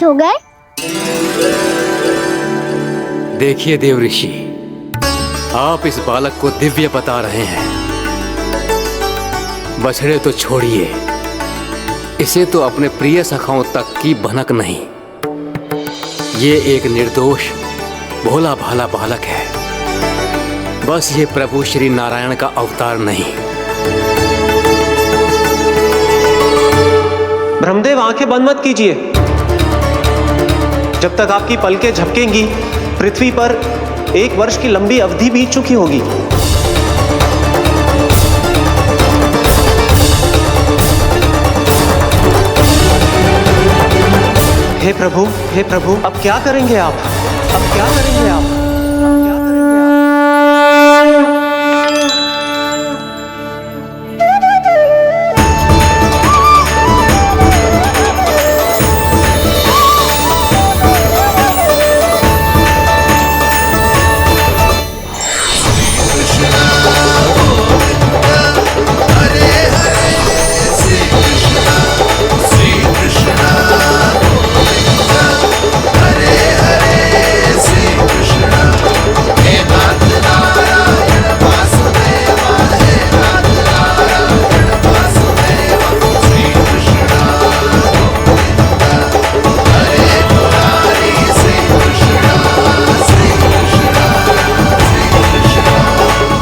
हो गए? देखिए देव ऋषि, आप इस बालक को दिव्य बता रहे हैं। बछड़े तो छोड़िए, इसे तो अपने प्रिय सखाओं तक की भनक नहीं। ये एक निर्दोष भोला भाला बालक है। बस ये प्रभु श्री नारायण का अवतार नहीं। ब्रह्मदेव, आंखें बंद मत कीजिए। जब तक आपकी पलकें झपकेंगी, पृथ्वी पर 1 वर्ष की लंबी अवधि बीत चुकी होगी। हे प्रभु, अब क्या करेंगे आप? अब क्या करेंगे आप?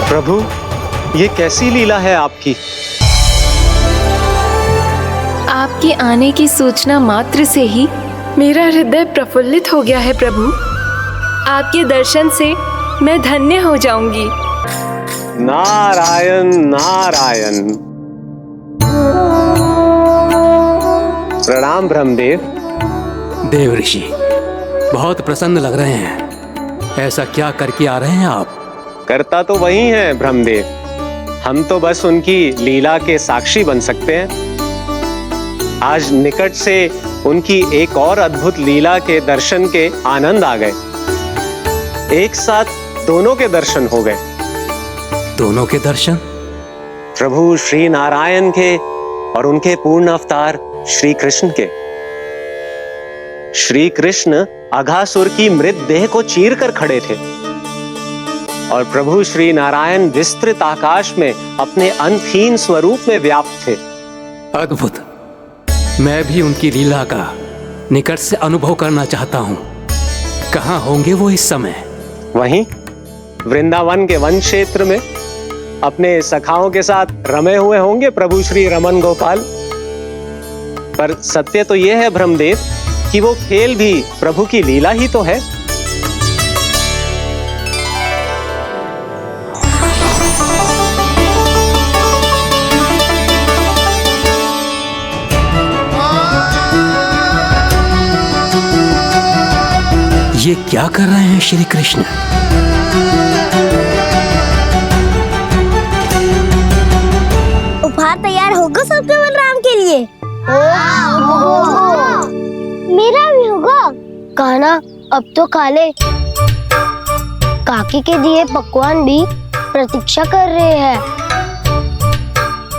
प्रभु, ये कैसी लीला है आपकी? आपके आने की सूचना मात्र से ही मेरा हृदय प्रफुल्लित हो गया है प्रभु। आपके दर्शन से मैं धन्य हो जाऊंगी। नारायण नारायण। प्रणाम ब्रह्मदेव। देव ऋषि, बहुत प्रसन्न लग रहे हैं। ऐसा क्या करके आ रहे हैं आप? करता तो वही है ब्रह्मदेव, हम तो बस उनकी लीला के साक्षी बन सकते हैं। आज निकट से उनकी एक और अद्भुत लीला के दर्शन के आनंद आ गए। एक साथ दोनों के दर्शन हो गए। दोनों के दर्शन? प्रभु श्री नारायण के और उनके पूर्ण अवतार श्री कृष्ण के। श्री कृष्ण अघासुर की मृत देह को चीर कर खड़े थे और प्रभु श्री नारायण विस्तृत आकाश में अपने अंतहीन स्वरूप में व्याप्त थे। अद्भुत। मैं भी उनकी लीला का निकट से अनुभव करना चाहता हूँ। कहाँ होंगे वो इस समय? वहीं वृंदावन के वन क्षेत्र में अपने सखाओं के साथ रमे हुए होंगे प्रभु श्री रमन गोपाल। पर सत्य तो यह है ब्रह्मदेव कि वो खेल भी प्रभु की लीला ही तो है। ये क्या कर रहे हैं श्री कृष्ण? उपहार तैयार होगा सबके बलराम के लिए? मेरा भी होगा। कहना अब तो खा ले। काकी के दिए पकवान भी प्रतीक्षा कर रहे हैं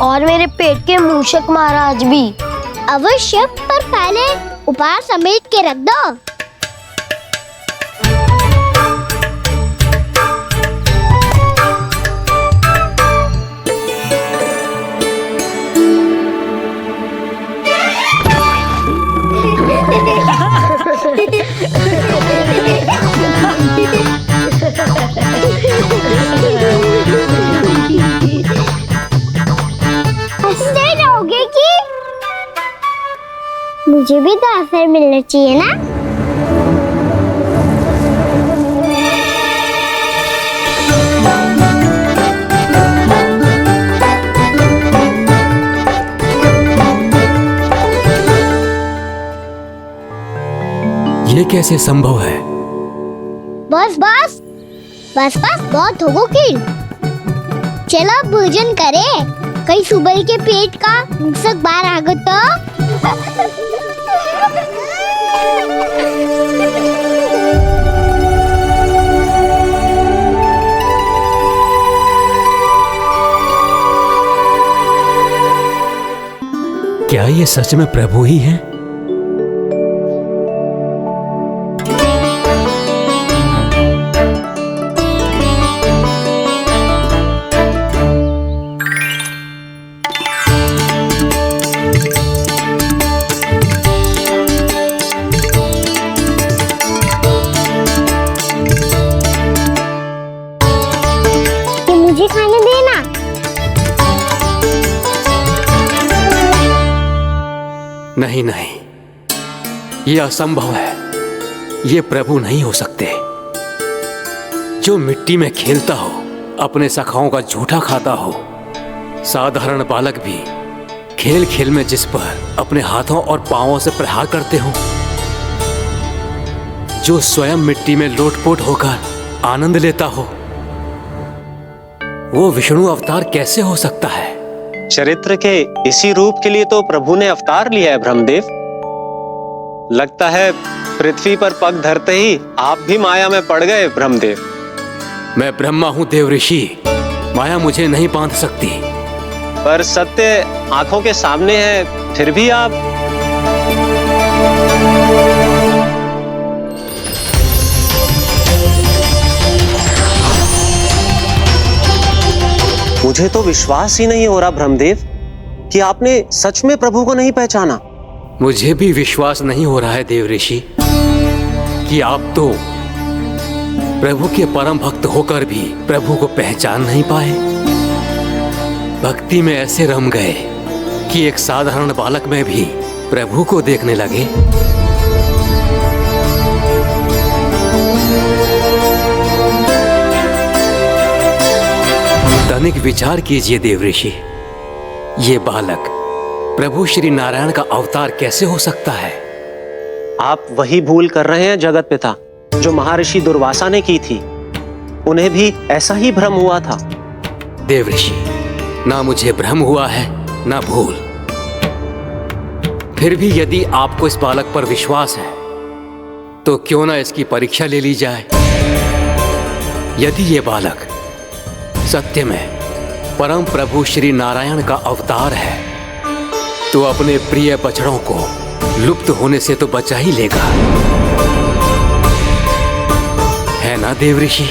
और मेरे पेट के मूषक महाराज भी। अवश्य, पर पहले उपहार समेट के रख दो। हंसते रहोगे कि? मुझे भी तो अवसर मिलना चाहिए ना। ये कैसे संभव है? बस बस बस बस बहुत होगो किल। चलो भोजन करें, कहीं सुबह के पेट का मूषक बाहर आ गया तो। क्या ये सच में प्रभु ही हैं? नहीं नहीं, ये असंभव है। ये प्रभु नहीं हो सकते। जो मिट्टी में खेलता हो, अपने सखाओं का झूठा खाता हो, साधारण बालक भी खेल खेल में जिस पर अपने हाथों और पांवों से प्रहार करते हो, जो स्वयं मिट्टी में लोटपोट होकर आनंद लेता हो, वो विष्णु अवतार कैसे हो सकता है? चरित्र के इसी रूप के लिए तो प्रभु ने अवतार लिया है ब्रह्मदेव। लगता है पृथ्वी पर पग धरते ही आप भी माया में पड़ गए ब्रह्मदेव। मैं ब्रह्मा हूं देव ऋषि, माया मुझे नहीं बांध सकती। पर सत्य आंखों के सामने है, फिर भी आप। मुझे तो विश्वास ही नहीं हो रहा ब्रह्मदेव कि आपने सच में प्रभु को नहीं पहचाना। मुझे भी विश्वास नहीं हो रहा है देव ऋषि कि आप तो प्रभु के परम भक्त होकर भी प्रभु को पहचान नहीं पाए। भक्ति में ऐसे रम गए कि एक साधारण बालक में भी प्रभु को देखने लगे। तनिक विचार कीजिए देव ऋषि, ये बालक प्रभु श्री नारायण का अवतार कैसे हो सकता है? आप वही भूल कर रहे हैं जगत पिता, जो महर्षि दुर्वासा ने की थी। उन्हें भी ऐसा ही भ्रम हुआ था। देव ऋषि, ना मुझे भ्रम हुआ है ना भूल। फिर भी यदि आपको इस बालक पर विश्वास है तो क्यों ना इसकी परीक्षा ले ली जाए। यदि ये बालक सत्य में परम प्रभु श्री नारायण का अवतार है तो अपने प्रिय बछड़ों को लुप्त होने से तो बचा ही लेगा, है ना देव ऋषि?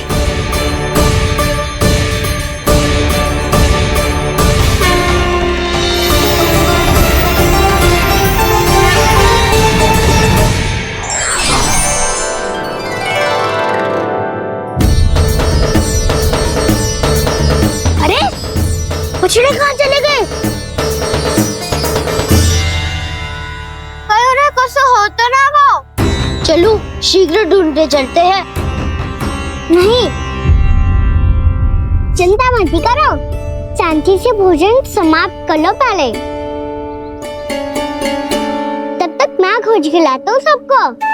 अरे बछड़े कहाँ चले गए? अरे कैसे होता ना वो? चलो शीघ्र ढूंढते चलते हैं। नहीं, चिंता मत करो, शांति से भोजन समाप्त कर लो पहले। तब तक मैं खोज के लाता हूँ सबको।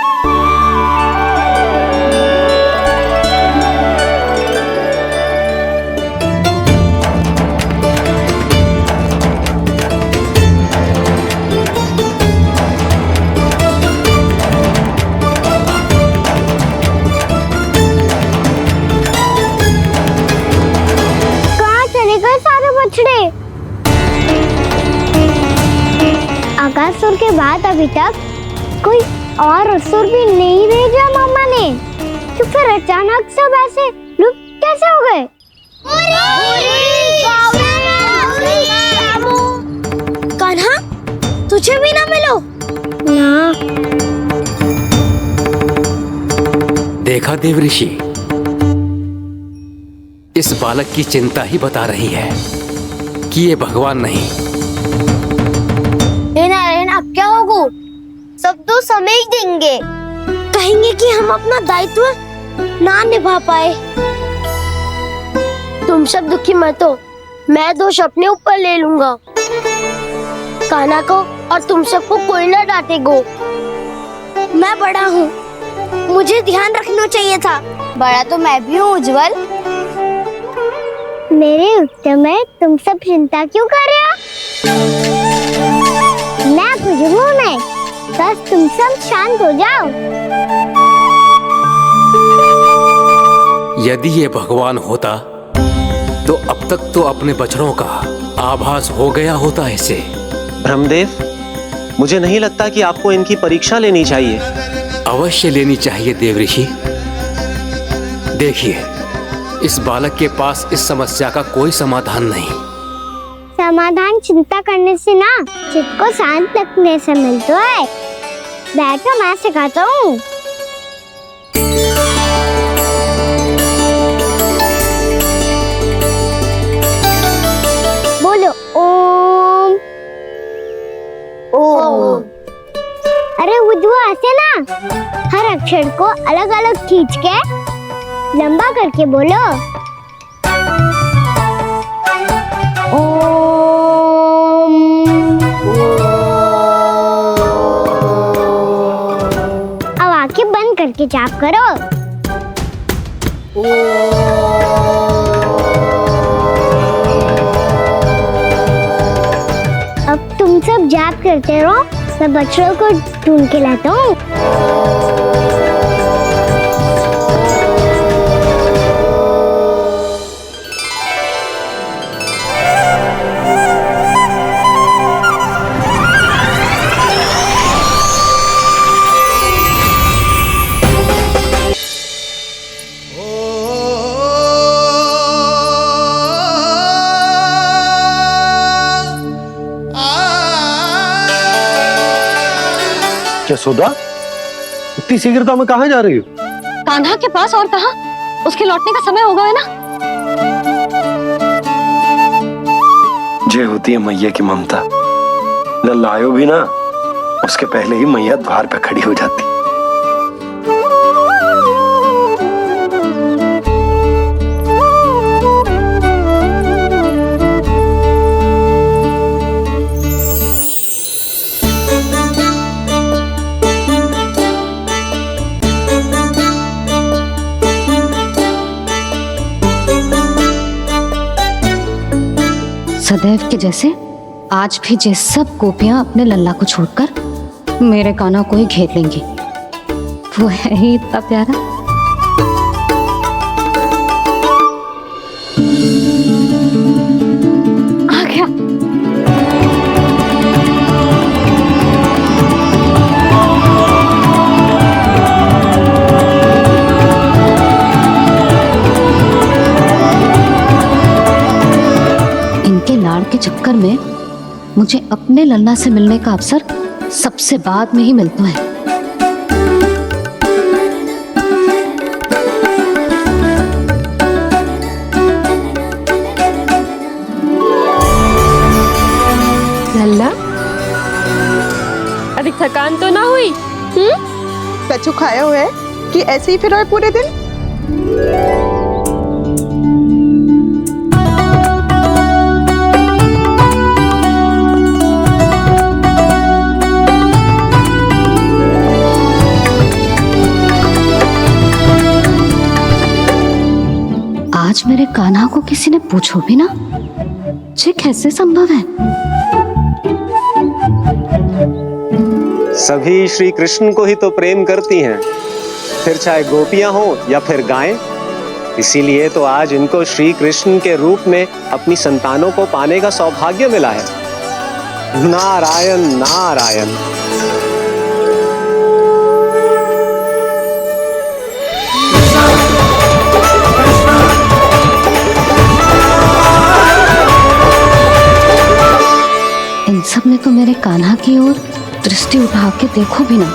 आकासुर के बाद अभी तक कोई और असुर भी नहीं भेजा मामा ने, तो फिर अचानक सब ऐसे लुप्त कैसे हो गए? कान्हा, तुझे भी ना मिलो ना। देखा देव ऋषि, इस बालक की चिंता ही बता रही है कि ये भगवान नहीं। नारायण, अब क्या होगा? सब तो समझ देंगे, कहेंगे कि हम अपना दायित्व ना निभा पाए। तुम सब दुखी मत हो, मैं दोष अपने ऊपर ले लूंगा। कान्हा को और तुम सबको कोई ना डांटेगो। मैं बड़ा हूँ, मुझे ध्यान रखना चाहिए था। बड़ा तो मैं भी हूँ उज्जवल। मेरे उत्तर में तुम सब चिंता क्यों कर रहे हो? मैं बुजुर्ग हूँ नहीं, बस तुम सब शांत हो जाओ। यदि ये भगवान होता तो अब तक तो अपने बछड़ों का आभास हो गया होता इसे। ब्रह्मदेव, मुझे नहीं लगता कि आपको इनकी परीक्षा लेनी चाहिए। अवश्य लेनी चाहिए देव ऋषि। देखिए, इस बालक के पास इस समस्या का कोई समाधान नहीं। समाधान चिंता करने से ना, चित्त को शांत रखने से मिलता है। बैठो, मैं सिखाता हूँ। बोलो ओम। ओम। बुद्धू ऐसे ना हर अक्षर को अलग अलग खींच के लंबा करके बोलो। ओम। अब आंखें बंद करके जाप करो। अब तुम सब जाप करते रहो, मैं बच्चों को ढूंढ के लाता हूँ। यशोदा, इतनी शीघ्रता में कहाँ जा रही हो? कान्हा के पास, और कहाँ? उसके लौटने का समय हो गया है ना। ये होती है मैया की ममता। लल्लायो भी ना, उसके पहले ही मैया द्वार पे खड़ी हो जाती। सदैव के जैसे आज भी ये सब गोपियां अपने लल्ला को छोड़कर मेरे कान्हा को ही घेर लेंगी। वो है ही इतना प्यारा। आ गया। लाड़ के चक्कर में मुझे अपने लल्ला से मिलने का अवसर सबसे बाद में ही मिलता है। लल्ला, अभी थकान तो ना हुई? कछु खाया हुआ है कि ऐसे ही फिर रहे पूरे दिन? आज मेरे कान्हा को किसी ने पूछो भी ना, ये कैसे संभव है? सभी श्री कृष्ण को ही तो प्रेम करती हैं, फिर चाहे गोपियां हो या फिर गायें। इसीलिए तो आज इनको श्री कृष्ण के रूप में अपनी संतानों को पाने का सौभाग्य मिला है। नारायण नारायण। इन सब ने तो मेरे कान्हा की ओर दृष्टि उठा के देखो भी ना।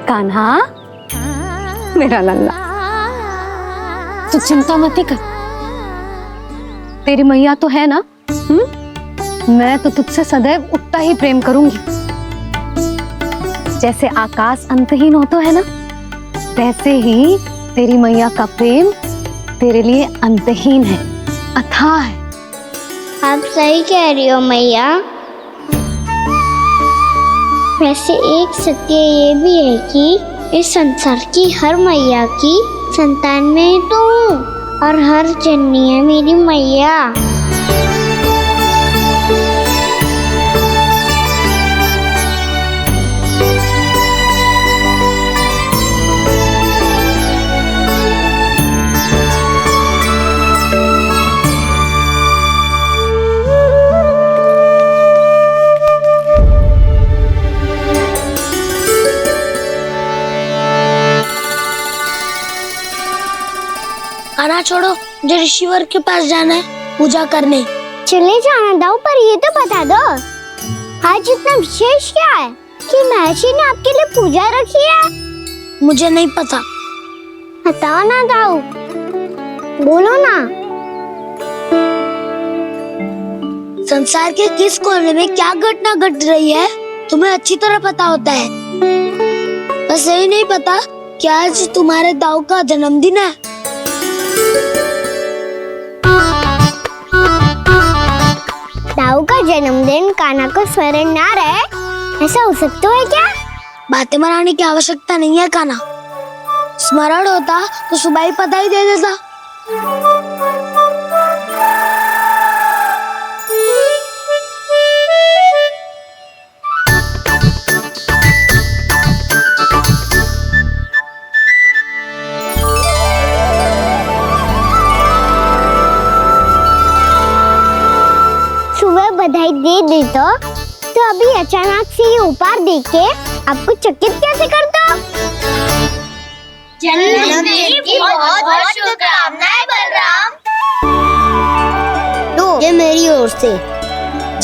कान्हा, मेरा लल्ला, तू चिंता मत कर। तेरी मैया तो है ना? मैं तो तुझसे सदैव उतना ही प्रेम करूंगी। जैसे आकाश अंतहीन होता है ना, वैसे ही तेरी मैया का प्रेम तेरे लिए अंतहीन है, अथाह है। आप सही कह रही हो मैया। वैसे एक सत्य ये भी है कि इस संसार की हर मैया की संतान में तो हूँ, और हर जननी है मेरी मैया। खाना छोड़ो, मुझे ऋषिवर के पास जाना है पूजा करने। चले जाना दाऊ, पर ये तो बता दो आज इतना विशेष क्या है कि महर्षि ने आपके लिए पूजा रखी है? मुझे नहीं पता। बताओ ना दाऊ, बोलो ना। संसार के किस कोने में क्या घटना घट रही है तुम्हें अच्छी तरह पता होता है। बस यही नहीं पता कि आज तुम्हारे दाऊ का जन्मदिन है। दाऊ का जन्मदिन कान्हा को स्मरण ना रहे, ऐसा हो सकता है क्या? बातें मनाने की आवश्यकता नहीं है कान्हा। स्मरण होता तो सुबह ही पता ही दे देता। सुबह बधाई दे देता तो अभी अचानक से ये उपहार देख के आपको चकित कैसे करता? जन्मदिन की बहुत-बहुत शुभकामनाएं बलराम। तो ये मेरी ओर से,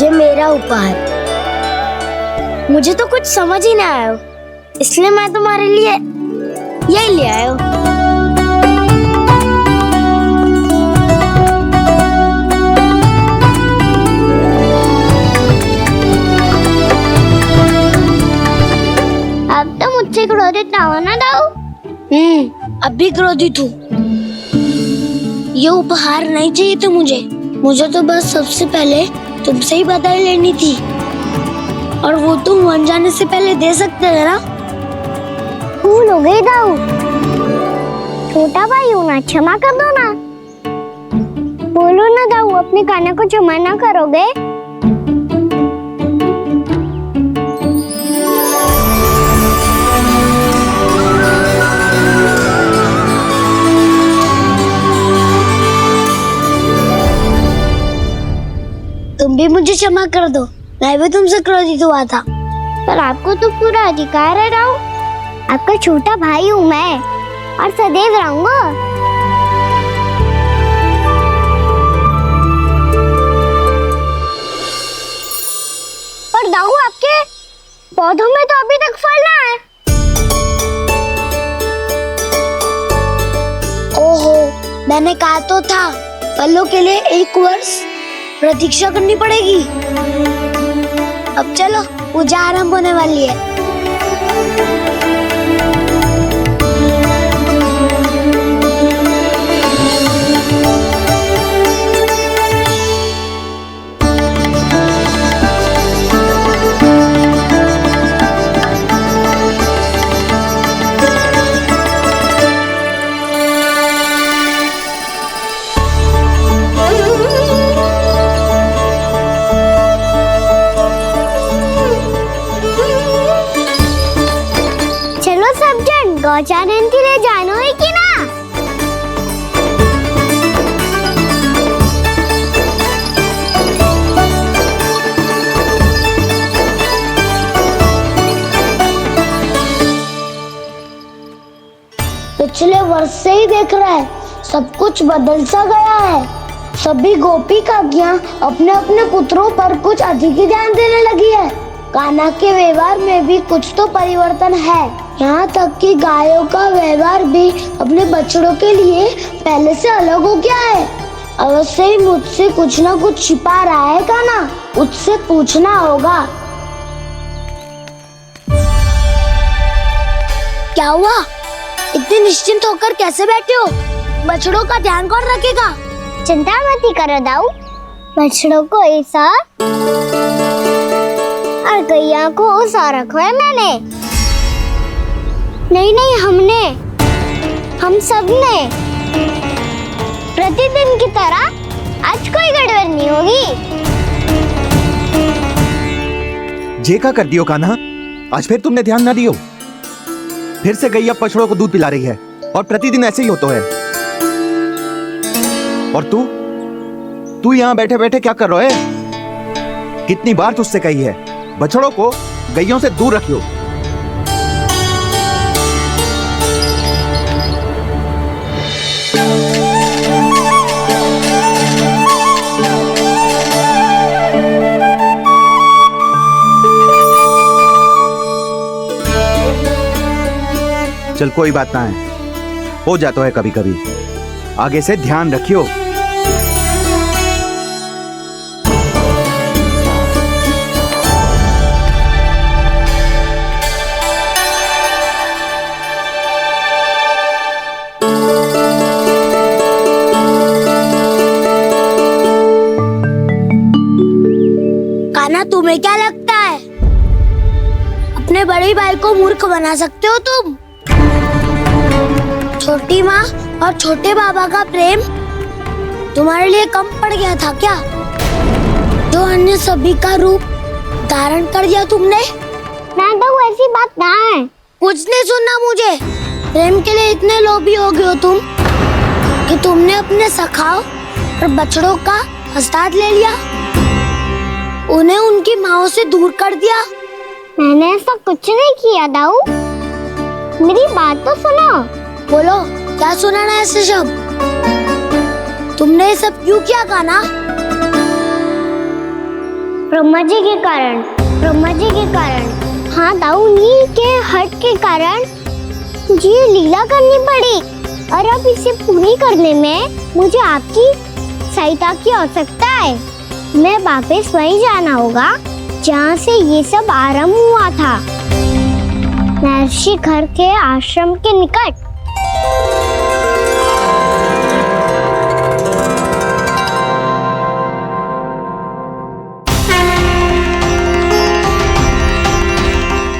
ये मेरा उपहार। मुझे तो कुछ समझ ही ना आया, इसलिए मैं तुम्हारे लिए यही ले आया हूँ। अब तो मुझसे क्रोधित ना हो ना दाऊ। अब भी क्रोधित हूँ। ये उपहार नहीं चाहिए था मुझे तो बस सबसे पहले तुमसे ही बधाई लेनी थी, और वो तुम वन जाने से पहले दे सकते थे ना। भूल हो गई दाऊ। छोटा भाई हूँ ना, क्षमा कर दो ना। बोलो ना दाऊ, अपने कान्हा को क्षमा ना करोगे? तुम भी मुझे क्षमा कर दो, मैं भी तुमसे क्रोधित हुआ था। पर आपको तो पूरा अधिकार है दाऊ। आपका छोटा भाई हूँ मैं, और सदैव रहूंगा। पर दाऊ, आपके पौधों में तो अभी तक फल ना है। ओहो, मैंने कहा तो था फलों के लिए 1 वर्ष प्रतीक्षा करनी पड़ेगी। अब चलो, पूजा आरंभ होने वाली है। गौचारण के लिए जानो है कि ना? पिछले वर्ष से ही देख रहा है, सब कुछ बदल सा गया है। सभी गोपी काकियां अपने अपने पुत्रों पर कुछ अधिक ही ध्यान देने लगी है। कान्हा के व्यवहार में भी कुछ तो परिवर्तन है। यहाँ तक कि गायों का व्यवहार भी अपने बछड़ों के लिए पहले से अलग हो गया है। अवश्य ही मुझसे कुछ ना कुछ छिपा रहा है कान्हा, उससे पूछना होगा। क्या हुआ? इतने निश्चिंत होकर कैसे बैठे हो? बछड़ों का ध्यान कौन रखेगा? चिंता मत करो दाऊ, बछड़ों को ऐसा और गैया को ऐसा रखा है मैंने। नहीं, हम सब ने प्रतिदिन की तरह आज कोई गड़बड़ नहीं होगी। जे का कर दियो कान्हा, आज फिर तुमने ध्यान ना दियो। फिर से गैया बछड़ों को दूध पिला रही है, और प्रतिदिन ऐसे ही होता है। और तू यहाँ बैठे बैठे क्या कर रहा है? कितनी बार तुझसे कही है, बछड़ों को गैयों से दूर रखियो। चल कोई बात ना है, हो जाता है कभी कभी। आगे से ध्यान रखियो। कान्हा, तुम्हें क्या लगता है अपने बड़े भाई को मूर्ख बना सकते हो तुम? छोटी माँ और छोटे बाबा का प्रेम तुम्हारे लिए कम पड़ गया था क्या, जो अन्य सभी का रूप धारण कर दिया तुमने? ना तो ऐसी बात ना है। कुछ नहीं सुनना मुझे। प्रेम के लिए इतने लोभी हो गए हो तुम कि तुमने अपने सखाओ और बछड़ों का हस्ताक्षर ले लिया, उन्हें उनकी माँओं से दूर कर दिया। मैंने ऐसा कुछ नहीं किया दाऊ, मेरी बात तो सुनो। बोलो, क्या सुनाना है ऐसे शब्द? तुमने ये सब क्यों किया कान्हा? ब्रह्मा जी के कारण, ब्रह्मा जी के कारण। हाँ दाऊ, उन्हीं के हट के कारण मुझे ये लीला करनी पड़ी, और अब इसे पूरी करने में मुझे आपकी सहायता की आवश्यकता है। मैं वापस वहीं जाना होगा जहाँ से ये सब आरंभ हुआ था, महर्षि घर के आश्रम के निकट।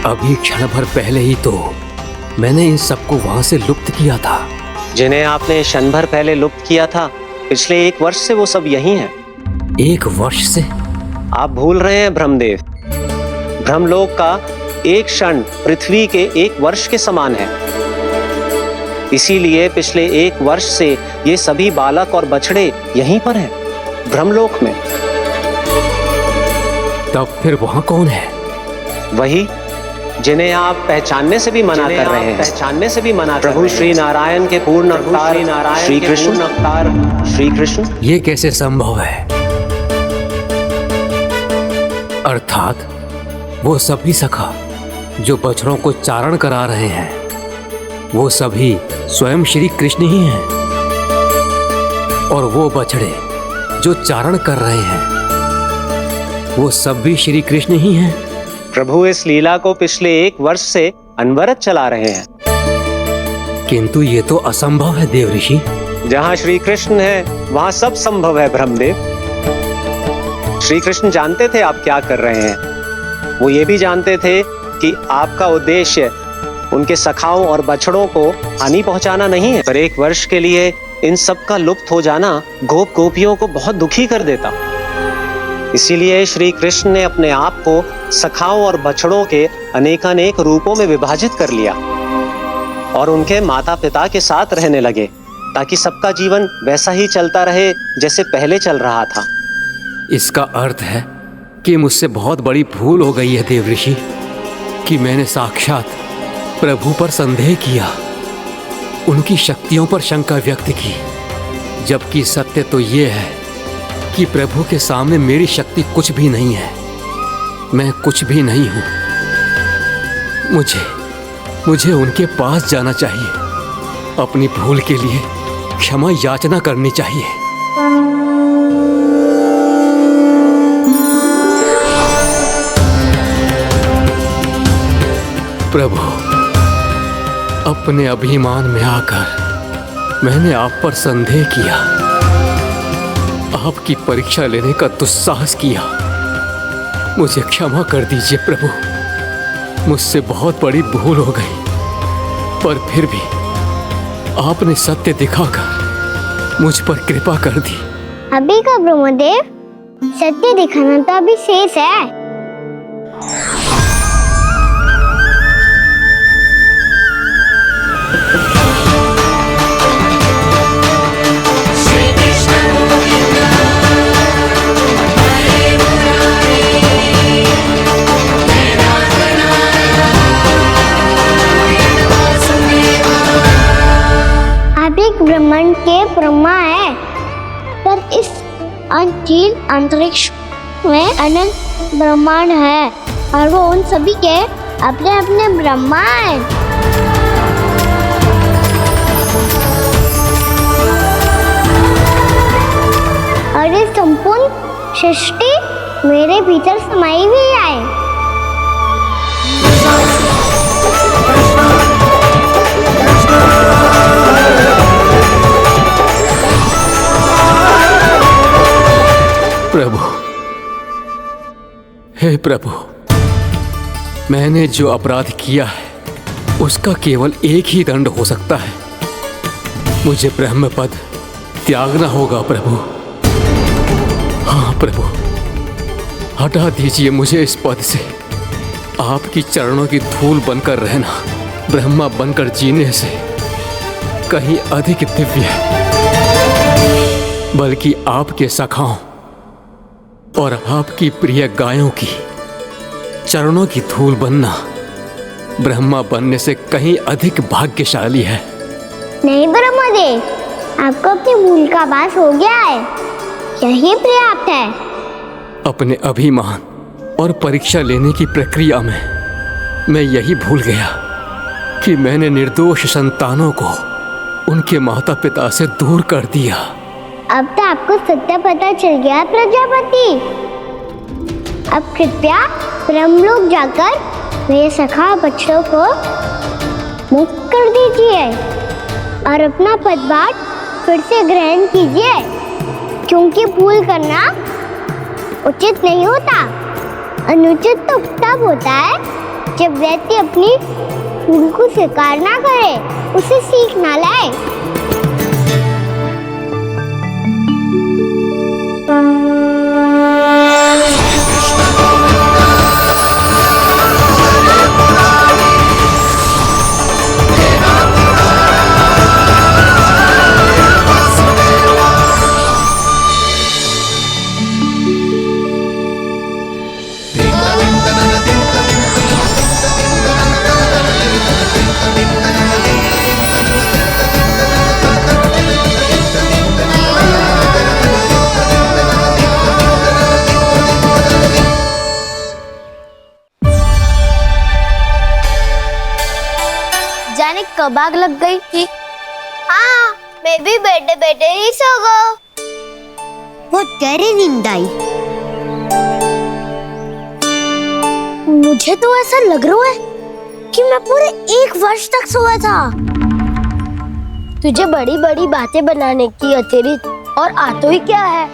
अभी क्षण भर पहले ही तो मैंने इन सबको वहां से लुप्त किया था। जिन्हें आपने क्षण भर पहले लुप्त किया था, पिछले 1 वर्ष से वो सब यही हैं। 1 वर्ष से? आप भूल रहे हैं ब्रह्मदेव, ब्रह्मलोक का एक क्षण पृथ्वी के 1 वर्ष के समान है। इसीलिए पिछले 1 वर्ष से ये सभी बालक और बछड़े यहीं पर हैं, ब्रह्मलोक में। तब फिर वहां कौन है? वही जिन्हें आप पहचानने से भी मना कर रहे हैं, पहचानने से भी मना। प्रभु श्री नारायण के पूर्ण अवतार श्री कृष्ण, श्री कृष्ण। ये कैसे संभव है? अर्थात वो सभी सखा जो बछड़ों को चारण करा रहे हैं, वो सभी स्वयं श्री कृष्ण ही हैं, और वो बछड़े जो चारण कर रहे हैं, वो सब भी श्री कृष्ण ही हैं। प्रभु इस लीला को पिछले 1 वर्ष से अनवरत चला रहे हैं। किंतु ये तो असंभव है देव ऋषि। जहाँ श्री कृष्ण है वहाँ सब संभव है ब्रह्मदेव। श्री कृष्ण जानते थे आप क्या कर रहे हैं। वो ये भी जानते थे कि आपका उद्देश्य उनके सखाओं और बछड़ों को हानि पहुंचाना नहीं है, पर 1 वर्ष के लिए इन सब का लुप्त हो जाना गोप गोपियों को बहुत दुखी कर देता। इसीलिए श्री कृष्ण ने अपने आप को सखाओं और बछड़ों के अनेकानेक रूपों में विभाजित कर लिया और उनके माता पिता के साथ रहने लगे, ताकि सबका जीवन वैसा ही चलता रहे जैसे पहले चल रहा था। इसका अर्थ है कि मुझसे बहुत बड़ी भूल हो गई है देव ऋषि, कि मैंने साक्षात प्रभु पर संदेह किया, उनकी शक्तियों पर शंका व्यक्त की, जबकि सत्य तो ये है कि प्रभु के सामने मेरी शक्ति कुछ भी नहीं है, मैं कुछ भी नहीं हूं। मुझे उनके पास जाना चाहिए, अपनी भूल के लिए क्षमा याचना करनी चाहिए। प्रभु, अपने अभिमान में आकर मैंने आप पर संदेह किया, आपकी परीक्षा लेने का दुस्साहस किया। मुझे क्षमा कर दीजिए प्रभु, मुझसे बहुत बड़ी भूल हो गई, पर फिर भी आपने सत्य दिखाकर मुझ पर कृपा कर दी। अभी का ब्रह्मदेव, सत्य दिखाना तो अभी शेष है। ब्रह्मांड के ब्रह्मा है, पर इस अनंत अंतरिक्ष में अनंत ब्रह्मांड है, और वो उन सभी के अपने अपने ब्रह्मा है। संपूर्ण सृष्टि मेरे भीतर समाई हुई है। प्रभु, हे प्रभु, मैंने जो अपराध किया है उसका केवल एक ही दंड हो सकता है। मुझे ब्रह्म पद त्यागना होगा प्रभु। हाँ प्रभु, हटा दीजिए मुझे इस पद से। आपकी चरणों की धूल बनकर रहना ब्रह्मा बनकर जीने से कहीं अधिक दिव्य है। बल्कि आपके सखाओं और आपकी प्रिय गायों की चरणों की धूल बनना ब्रह्मा बनने से कहीं अधिक भाग्यशाली है। नहीं ब्रह्मदेव, आपको अपनी भूल का आभास हो गया है, यही पर्याप्त है। अपने अभिमान और परीक्षा लेने की प्रक्रिया में मैं यही भूल गया कि मैंने निर्दोष संतानों को उनके माता पिता से दूर कर दिया। अब तो आपको सत्य पता चल गया प्रजापति। अब कृपया ब्रह्मलोक जाकर मेरे सखा बच्चों को मुक्त कर दीजिए और अपना पदभार फिर से ग्रहण कीजिए, क्योंकि भूल करना उचित नहीं होता। अनुचित तो तब होता है जब व्यक्ति अपनी भूल को स्वीकार ना करे, उसे सीख ना लाए। जाने कब आग लग गई थी। हाँ, मैं भी बैठे बैठे ही सो गया। वो तेरी नींद आई। मुझे तो ऐसा लग रहा है कि मैं पूरे 1 वर्ष तक सोया था। तुझे बड़ी बड़ी बातें बनाने की अतिरिक्त और आता ही क्या है।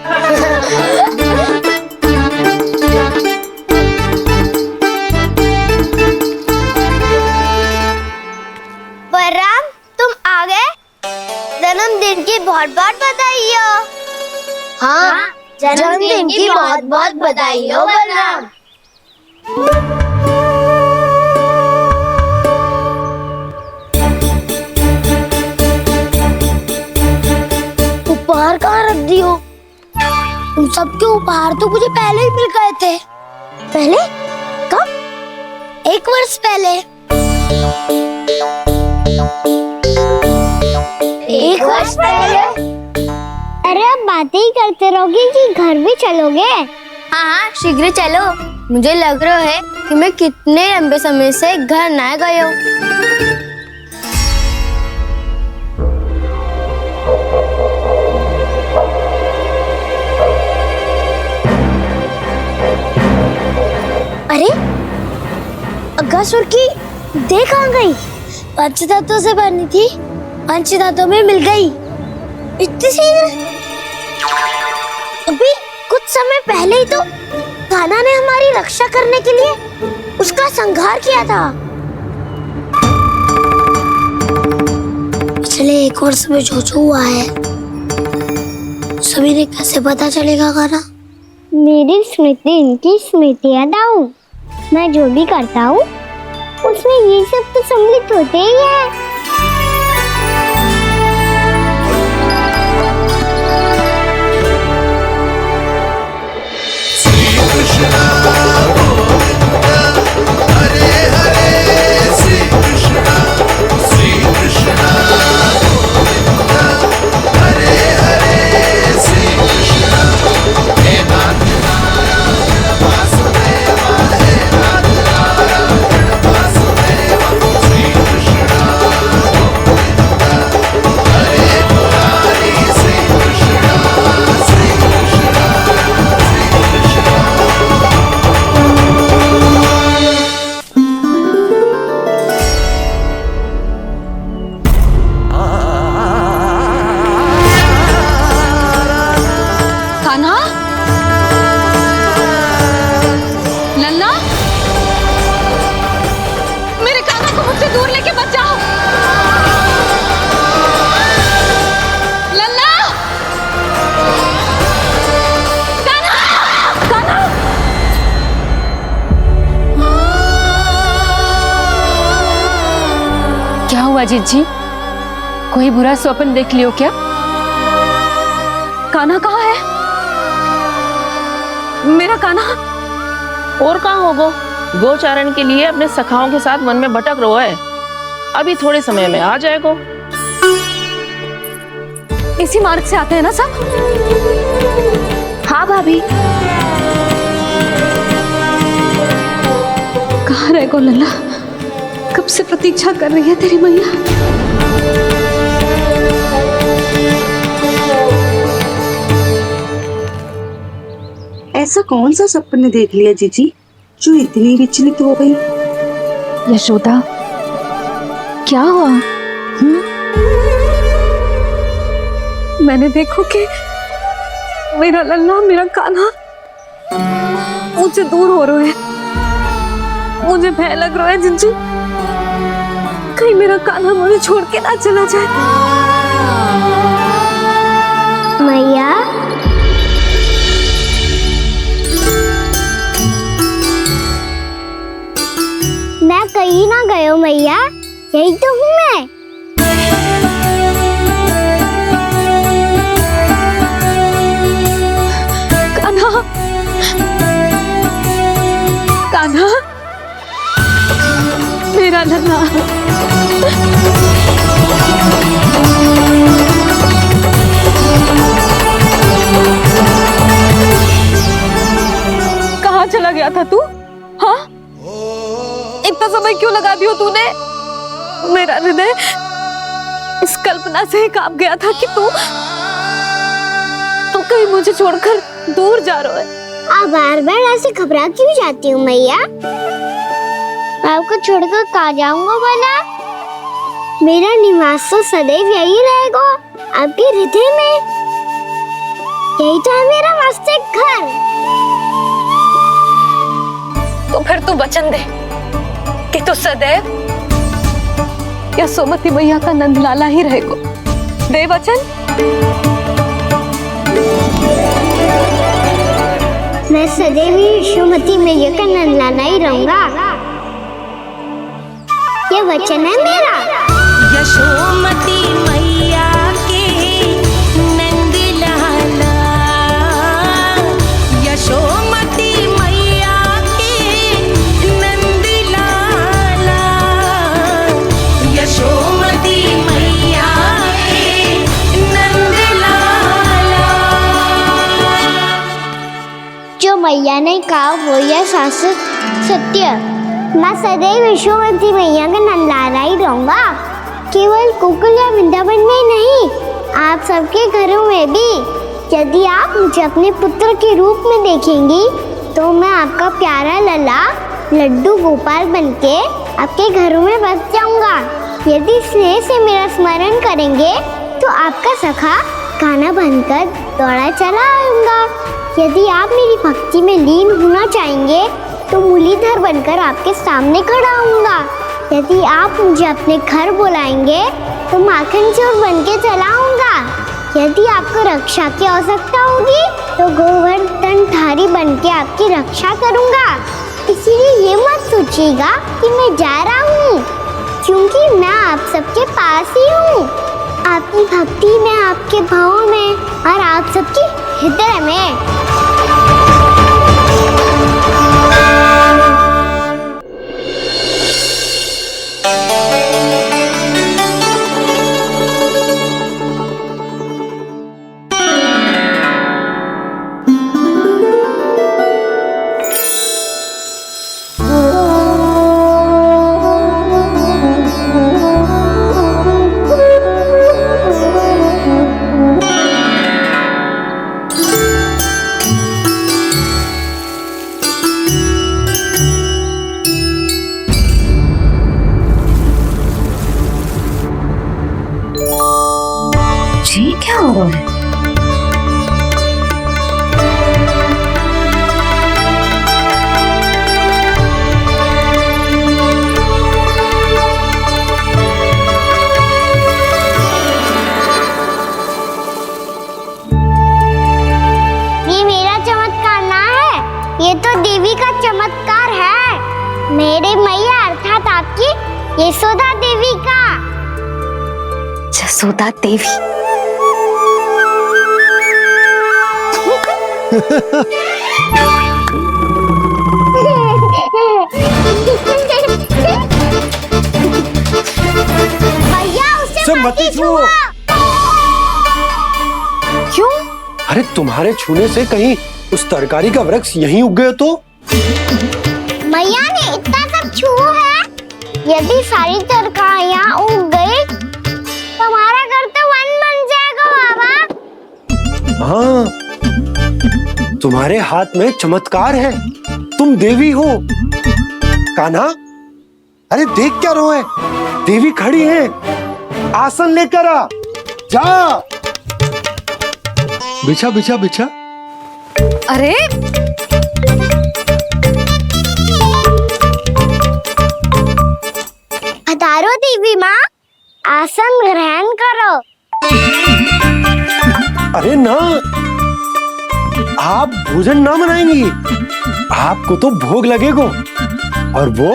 बलराम, तुम आ गए? जन्मदिन की बहुत बहुत बधाई हो। हाँ, जन्मदिन की बहुत बहुत बधाई हो बलराम। उपहार कहाँ रख दी हो? तुम सबके उपहार तो मुझे पहले ही मिल गए थे। पहले? कब? 1 वर्ष पहले। 1 वर्ष पहले? अरे अब बातें ही करते रहोगे कि घर भी चलोगे? हाँ हाँ, शीघ्र चलो। मुझे लग रहा है कि मैं कितने लंबे समय से घर ना गए हूँ। अरे अगासुर की देह कहाँ गई? पंचतत्वों से बनी थी, पंचतत्वों में मिल गई। इतनी शीघ्र? अभी कुछ समय पहले ही तो कान्हा ने हमारी रक्षा करने के लिए उसका संहार किया था। पिछले 1 वर्ष में जो हुआ है सभी ने कैसे पता चलेगा कान्हा? मेरी स्मृति इनकी स्मृति अदाऊं। मैं जो भी करता हूँ उसमें ये सब तो सम्मिलित होते ही है। हुआ जीजी? कोई बुरा स्वप्न देख लियो क्या? कान्हा कहाँ है? मेरा कान्हा? और कहाँ होगो? गोचारण के लिए अपने सखाओं के साथ वन में भटक रहा है। अभी थोड़े समय में आ जाएगा। इसी मार्ग से आते हैं ना सब? हाँ भाभी। कहाँ रह गो लल्ला? कब से प्रतीक्षा कर रही है तेरी मैया। ऐसा कौन सा सपने देख लिया जीजी जो इतनी विचलित हो गई? यशोदा, क्या हुआ? मैंने देखो कि मेरा लल्ला, मेरा कान्हा मुझसे दूर हो रहे हैं। मुझे भय लग रहा है जिज्जू, कहीं मेरा कान्हा मुझे छोड़ के ना चला जाए। मैया, मैं कहीं ना गयो मैया, यही तो हूँ मैं। कान्हा, कान्हा, मेरा लल्ला। कहाँ चला गया था तू? हाँ, इतना समय क्यों लगा दियो तूने? मेरा हृदय इस कल्पना से ही कांप गया था कि तू कहीं मुझे छोड़कर दूर जा रहा है। आप बार बार ऐसे घबरा क्यों जाती हूँ मैया? आपको छोड़कर कहाँ जाऊंगा भला? मेरा निवास तो सदैव यही रहेगा, आपके हृदय में। यही तो है मेरा वास्तविक घर। तो फिर तू वचन दे कि तू सदैव यशोमती मैया का नंदलाला ही रहेगा। दे वचन। मैं सदैव यशोमती मैया का नंदलाला ही रहूंगा। ये वचन है मेरा। यशोमती मैया के नंदलाला, यशोमती मैया के नंदलाला, यशोमती मैया के नंदलाला। जो मैया ने कहा वो यह शाश्वत सत्य। मैं सदैव यशोमती मैया का नंदलाला ही रहूंगा। केवल गोकुल या वृंदावन में नहीं, आप सबके घरों में भी। यदि आप मुझे अपने पुत्र के रूप में देखेंगी तो मैं आपका प्यारा लल्ला लड्डू गोपाल बनके आपके घरों में बस जाऊंगा। यदि स्नेह से मेरा स्मरण करेंगे तो आपका सखा कान्हा बनकर दौड़ा चला आऊंगा। यदि आप मेरी भक्ति में लीन होना चाहेंगे तो मुरलीधर बनकर आपके सामने खड़ा होऊंगा। यदि आप मुझे अपने घर बुलाएंगे तो माखन चोर बनके चला आऊंगा। यदि आपको रक्षा की आवश्यकता होगी तो गोवर्धनधारी बनके आपकी रक्षा करूंगा। इसीलिए ये मत सोचिएगा कि मैं जा रहा हूँ, क्योंकि मैं आप सबके पास ही हूँ। आपकी भक्ति में, आपके भावों में और आप सबके हृदय में। क्या हो रहा है? ये मेरा चमत्कार ना है, ये तो देवी का चमत्कार है। मेरे मैया अर्थात आपकी यशोदा देवी का। जसोदा देवी। भैया उसे मत छुओ। क्यों? अरे तुम्हारे छूने से कहीं उस तरकारी का वृक्ष यहीं उग गए तो? मैया ने इतना सब छुआ है, यदि सारी तरकारियां उग गई तो हमारा घर तो वन बन जाएगा बाबा। हाँ, तुम्हारे हाथ में चमत्कार है, तुम देवी हो। कान्हा, अरे देख क्या रोए, देवी खड़ी है, आसन लेकर आ, जा। बिछा बिछा बिछा। अरे पधारो देवी माँ, आसन ग्रहण करो। अरे ना, आप भोजन ना बनाएंगी, आपको तो भोग लगेगा और वो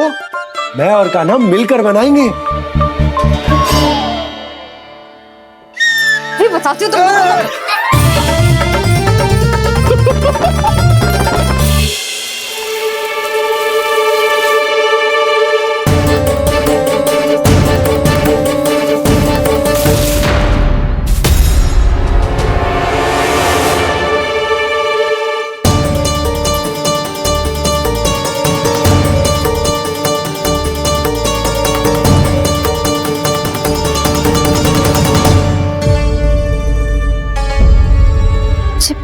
मैं और कान्हा मिलकर बनाएंगे। भी बताती हूँ तुमको।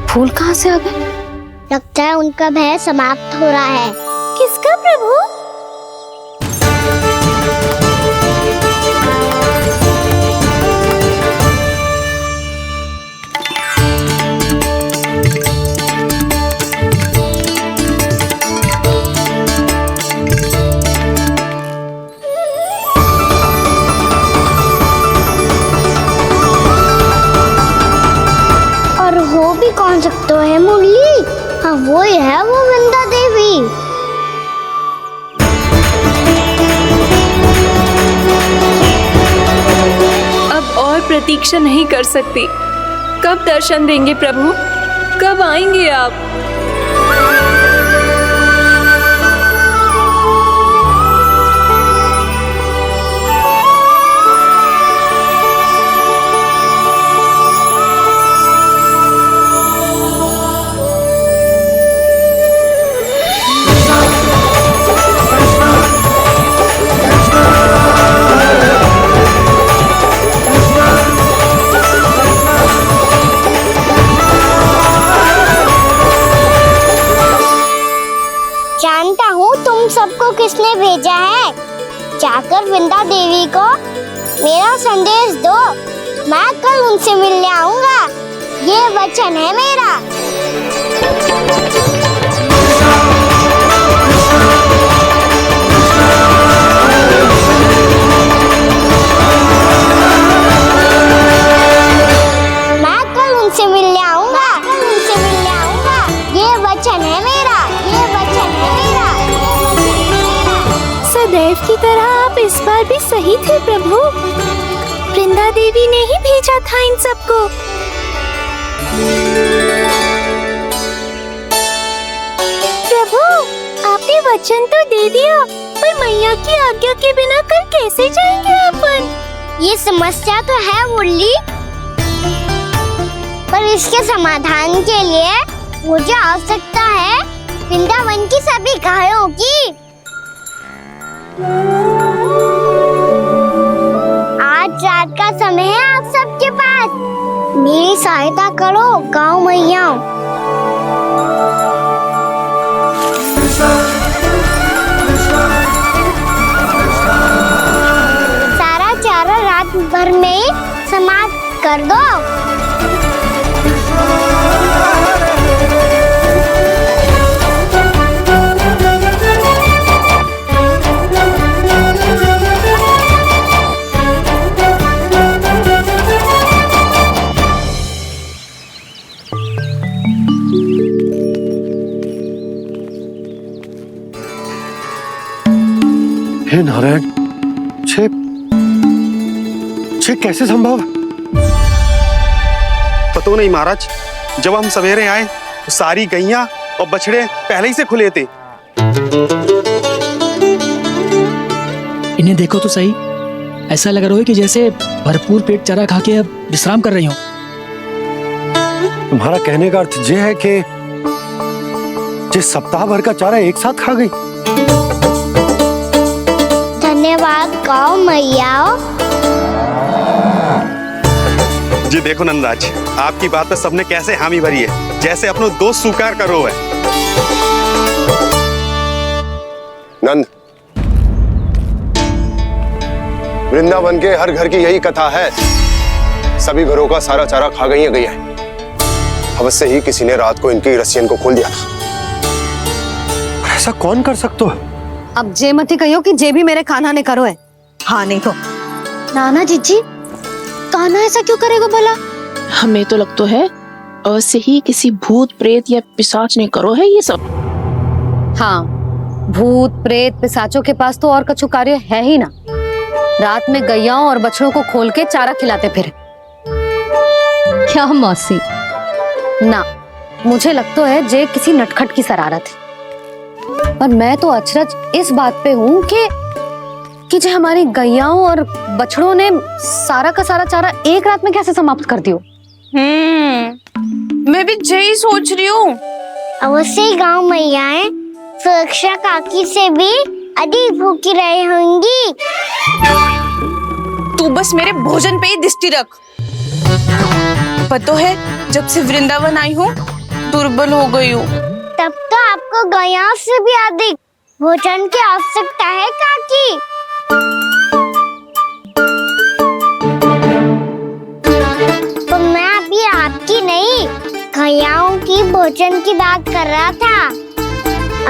फूल कहाँ से आ गए? लगता है उनका भय समाप्त हो रहा है। किसका प्रभु? कौन सकता है मुरली? हाँ वो ही है, वो वृंदा देवी। अब और प्रतीक्षा नहीं कर सकती। कब दर्शन देंगे प्रभु? कब आएंगे आप? जानता हूँ तुम सबको किसने भेजा है। जाकर वृंदा देवी को मेरा संदेश दो, मैं कल उनसे मिलने आऊंगा, ये वचन है मेरा। मैं कल उनसे मिलने आऊंगा, ये वचन है मेरा, ये वचन है मेरा। सदैव की तरह आप इस बार भी सही थे प्रभु। वृंदा देवी ने ही भेजा था इन सबको। प्रभु, आपने वचन तो दे दिया, पर मैया की आज्ञा के बिना कल कैसे जाएंगे अपन? ये समस्या तो है मुरली, पर इसके समाधान के लिए मुझे आवश्यकता है वृंदावन की सभी गायों की। आज रात का समय है आप सबके पास, मेरी सहायता करो गाँव मैया। सारा चारा रात भर में ही समाप्त कर दो। हे नारायण, छे ये कैसे संभव? पता नहीं महाराज, जब हम सवेरे आए तो सारी गैया और बछड़े पहले ही से खुले थे। इन्हें देखो तो सही, ऐसा लग रहा है कि जैसे भरपूर पेट चारा खा के अब विश्राम कर रही हो। तुम्हारा कहने का अर्थ यह है कि जिस सप्ताह भर का चारा एक साथ खा गई। धन्यवाद गौ मैया। जी देखो नंदराज, आपकी बात पे सबने कैसे हामी भरी है, जैसे अपनो दोस्त स्वीकार करो है। नंद, वृंदावन के हर घर की यही कथा है, सभी घरों का सारा चारा खा गई है। अवश्य ही किसी ने रात को इनकी रस्सियन को खोल दिया था। ऐसा कौन कर सकता है? अब जे मती कहियो कि जे भी मेरे कान्हा ने करो है। हाँ नहीं तो नाना जीजी, कान्हा ऐसा क्यों करेगा भला? हमें तो लगता है अवश्य ही किसी भूत प्रेत या पिशाच ने करो है ये सब। हाँ, भूत प्रेत पिशाचों के पास तो और कछु कार्य है ही ना। रात में गैयाओं और बछड़ों को खोल के चारा खिलाते फिर। क्या मौसी? ना, मुझे लगता है जे किसी नटखट की शरारत है। पर मैं तो अचरज इस बात पे हूँ कि जो हमारी गैयाओं और बछड़ों ने सारा का सारा चारा एक रात में कैसे समाप्त कर दियो। मैं भी यही सोच रही हूँ। अवश्य गांव मैयाएं सुरक्षा काकी से भी अधिक भूखी रही होंगी। तू बस मेरे भोजन पे ही दृष्टि रख। पता है, जब से वृंदावन आई हूँ दुर्बल हो गई हूँ। तब तो आपको गैया से भी अधिक भोजन की आवश्यकता है काकी। तो मैं अभी आपकी नहीं, गैयाओं की भोजन की बात कर रहा था।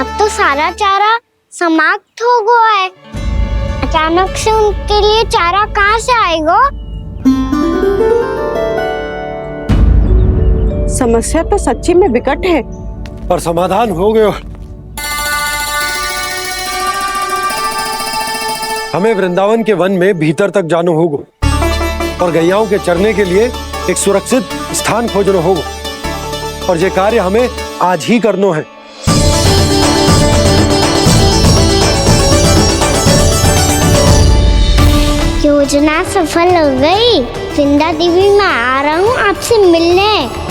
अब तो सारा चारा समाप्त हो गया है। अचानक से उनके लिए चारा कहाँ से आएगा? समस्या तो सच्ची में विकट है, पर समाधान हो गया। हमें वृंदावन के वन में भीतर तक जाना होगा और गैयाओं के चरने के लिए एक सुरक्षित स्थान खोजना होगा, और ये कार्य हमें आज ही करना है। योजना सफल हो गई। वृंदा देवी, मैं आ रहा हूँ आपसे मिलने।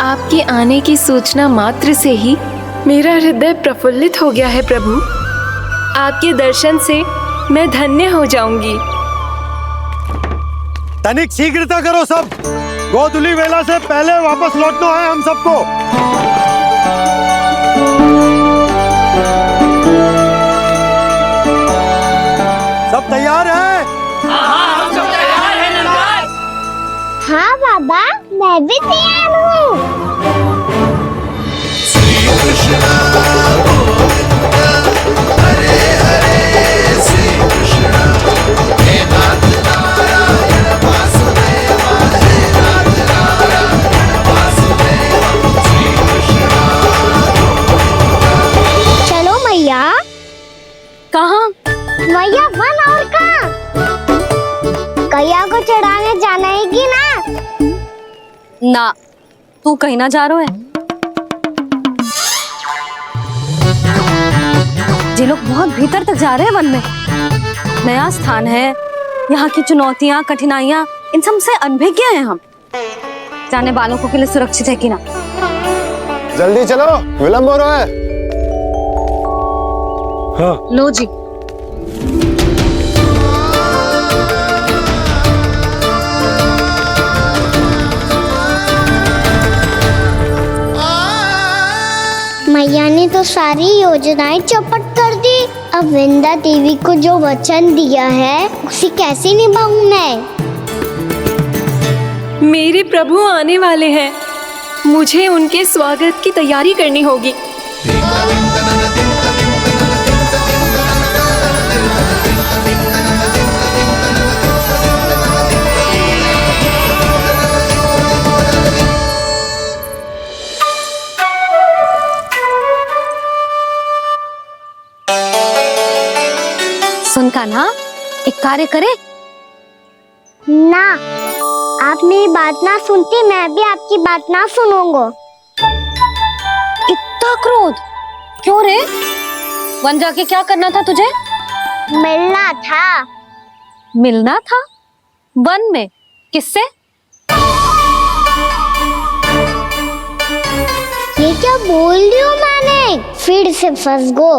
आपके आने की सूचना मात्र से ही मेरा हृदय प्रफुल्लित हो गया है प्रभु। आपके दर्शन से मैं धन्य हो जाऊंगी। तनिक शीघ्रता करो सब, गोधुली वेला से पहले वापस लौटना है हम सबको। सब तैयार है? हम सब तैयार हैं नंदराज। हाँ बाबा, मैं भी तैयार हूँ। चलो मैया। कहाँ? मैया वन और कहाँ? गैया को चढ़ाने जाना है कि ना? ना, तू कहीं ना जा रहा है। ये लोग बहुत भीतर तक जा रहे हैं वन में। नया स्थान है, यहाँ की चुनौतियाँ कठिनाइयाँ इन सब से अनभिज्ञ हैं हम। जाने वालों को के लिए सुरक्षित है कि ना। जल्दी चलो, विलंब हो रहा है। हाँ। लो जी। मैया ने तो सारी योजनाएं चौपट कर दी। अब वृंदा देवी को जो वचन दिया है उसे कैसे निभाऊं मैं? मेरे प्रभु आने वाले हैं, मुझे उनके स्वागत की तैयारी करनी होगी। कान्हा एक कार्य करे ना, आप मेरी बात ना सुनती, मैं भी आपकी बात ना सुनूंगा। इतना क्रोध क्यों रे? वन जाके क्या करना था तुझे? मिलना था। मिलना था? वन में किससे? ये क्या बोल रही हूँ मैंने? फिर से फंस गो।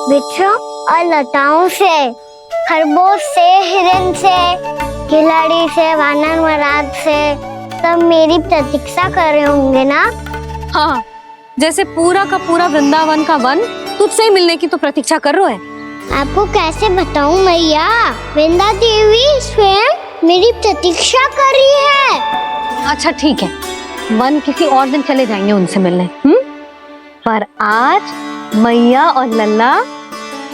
वृक्षों और लताओं से, खरगोश से, हिरन से, खिलाड़ी से, वानर महाराज से, सब मेरी प्रतीक्षा कर रहे होंगे ना? हाँ, जैसे पूरा का पूरा वृंदावन का वन तुझसे ही मिलने की तो प्रतीक्षा कर रहा है। आपको कैसे बताऊं मैया, वृंदा देवी स्वयं मेरी प्रतीक्षा कर रही है। अच्छा ठीक है, वन किसी और दिन चले जाएंगे उनसे मिलने। पर आज मैया और लल्ला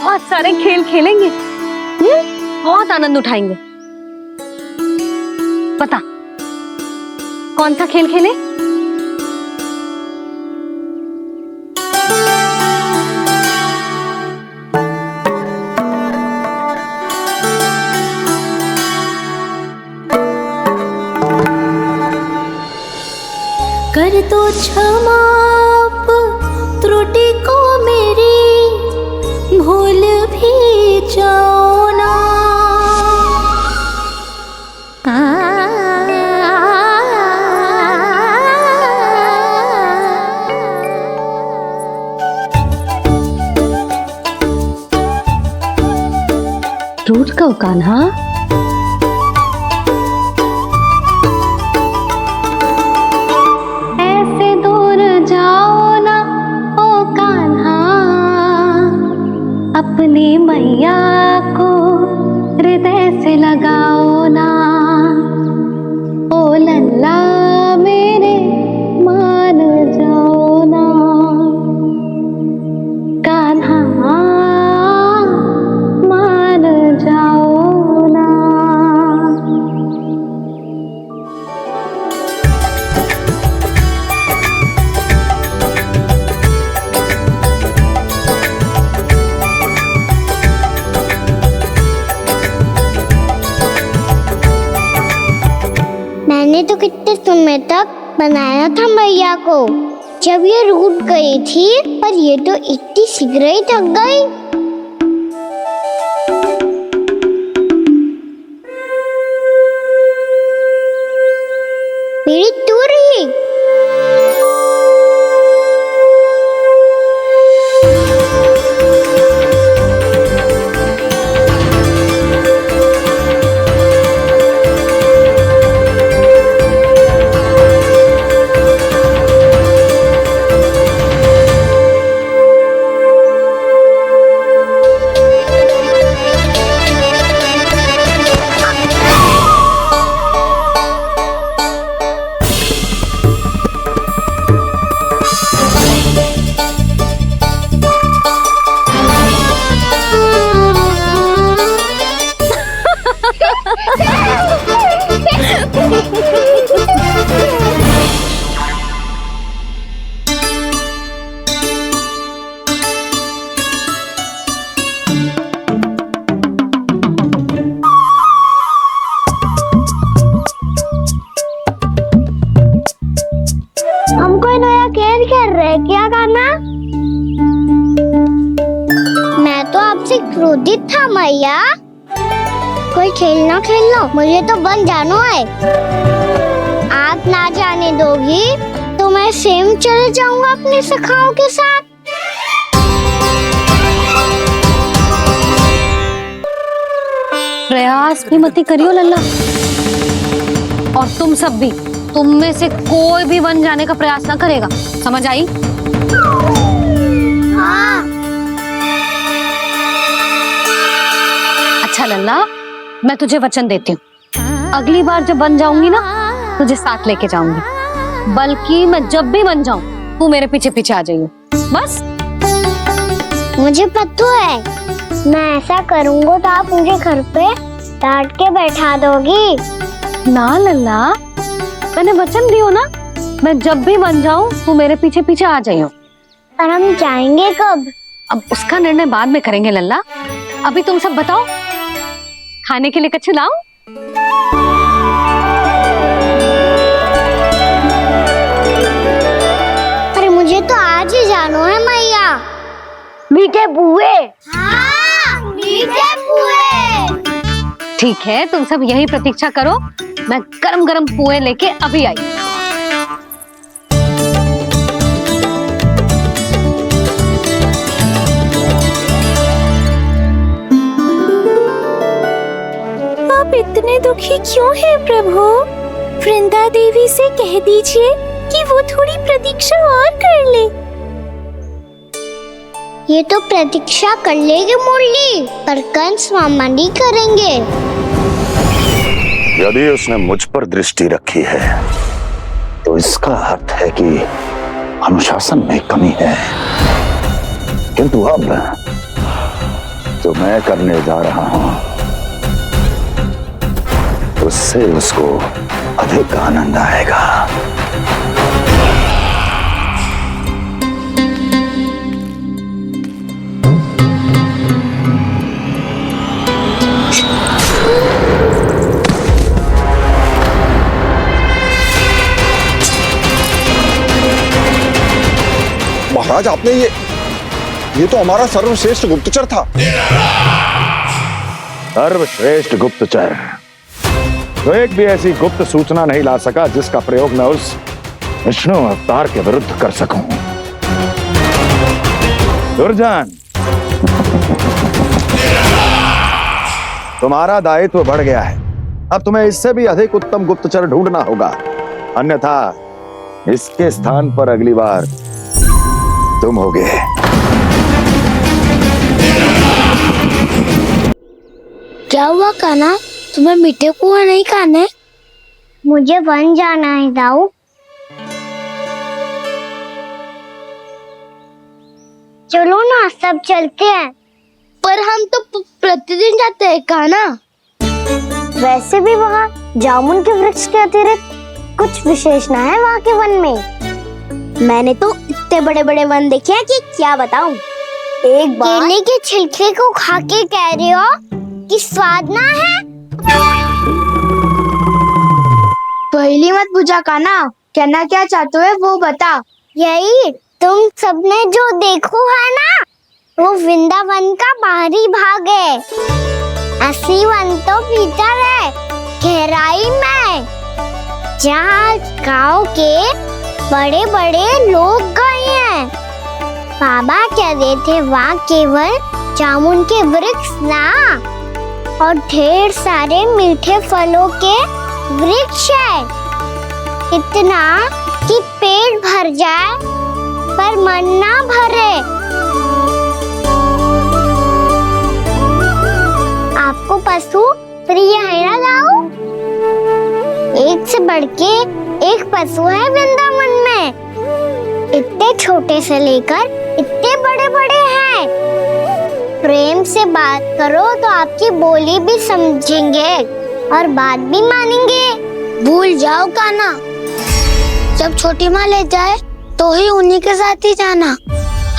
बहुत सारे खेल खेलेंगे। बहुत आनंद उठाएंगे। पता कौन सा खेल खेले? कर दो क्षमा त्रुटि को मेरी, भूल भी जाओ ना। रूठ को कान्हा, अपनी मैया को हृदय से लगाओ ना। ओ लल्ला मेरे मान जाओ ना। कान्हा मान जाओ ना। मैंने तो कितने समय तक बनाया था मैया को, जब ये रूठ गई थी, पर ये तो इतनी शीघ्र ही थक गई। मेरी दूर ही हमको नया खेल खेल रहे, क्या करना? मैं तो आपसे क्रोधित था मैया। कोई खेलना खेलना, मुझे तो वन जाना है। आप ना जाने दोगी तो मैं स्वयं चले जाऊंगा अपने सखाओं के साथ। प्रयास भी मत करियो लल्ला, और तुम सब भी, तुम में से कोई भी वन जाने का प्रयास ना करेगा, समझ आई? हाँ। अच्छा लल्ला, मैं तुझे वचन देती हूँ, अगली बार जब वन जाऊंगी ना, तुझे साथ लेके जाऊंगी। बल्कि मैं जब भी वन जाऊं, तू मेरे पीछे पीछे आ जाइयो, बस। मुझे पता है, मैं ऐसा करूंगा तो आप मुझे घर पे डांट के बैठा दोगी। ना लल्ला, मैंने वचन दियो ना, मैं जब भी वन जाऊं तू मेरे पीछे पीछे आ जाइयो। पर हम जाएंगे कब? अब उसका निर्णय बाद में करेंगे लल्ला। अभी तुम सब बताओ, खाने के लिए कच्छ लाऊं? अरे मुझे तो आज ही जाना है मैया। मीठे पुए। हाँ, मीठे पुए। ठीक है, तुम सब यही प्रतीक्षा करो, मैं गरम गरम पुए लेके अभी आई। आप इतने दुखी क्यों हैं प्रभु? वृंदा देवी से कह दीजिए कि वो थोड़ी प्रतीक्षा और कर ले। ये तो प्रतीक्षा कर लेगी मुरली, पर कंस मामा नहीं करेंगे। यदि उसने मुझ पर दृष्टि रखी है तो इसका अर्थ है कि अनुशासन में कमी है। किंतु अब जो मैं करने जा रहा हूं उससे उसको अधिक आनंद आएगा। महाराज, आपने ये तो हमारा सर्वश्रेष्ठ गुप्तचर था। सर्वश्रेष्ठ गुप्तचर तो एक भी ऐसी गुप्त सूचना नहीं ला सका जिसका प्रयोग मैं उस विष्णु अवतार के विरुद्ध कर सकूं। दुर्जन, तुम्हारा दायित्व बढ़ गया है। अब तुम्हें इससे भी अधिक उत्तम गुप्तचर ढूंढना होगा, अन्यथा इसके स्थान पर अगली बार तुम होगे। क्या हुआ कान्हा, तुम्हें मीठे पुआ नहीं खाने? मुझे वन जाना है दाऊ। चलो ना, सब चलते हैं। पर हम तो प्रतिदिन जाते हैं कान्हा। वैसे भी वहाँ जामुन के वृक्ष के अतिरिक्त कुछ विशेष ना है वहाँ के वन में। मैंने तो इतने बड़े बड़े वन देखे हैं कि क्या बताऊं। एक बार केले के छिलके को खा के कह रहे हो कि स्वाद ना है? पहली मत बुझा कान्हा, कहना क्या चाहते हो वो बता। यही तुम सबने जो देखो है ना, वो वृंदावन का बाहरी भाग है। असली वन तो भीतर है, गहराई में, जहाँ गाँव के बड़े बड़े लोग गए हैं। बाबा कह रहे थे वहाँ केवल जामुन के वृक्ष ना, और ढेर सारे मीठे फलों के वृक्ष है। इतना कि पेट भर जाए पर मन ना भरे। आपको पशु प्रिय है ना लाओ? एक से बढ़ के एक पशु है वृंदावन में। इतने छोटे से लेकर इतने बड़े बड़े हैं। प्रेम से बात करो तो आपकी बोली भी समझेंगे और बात भी मानेंगे। भूल जाओ कान्हा, जब छोटी माँ ले जाए तो ही उन्हीं के साथ ही जाना।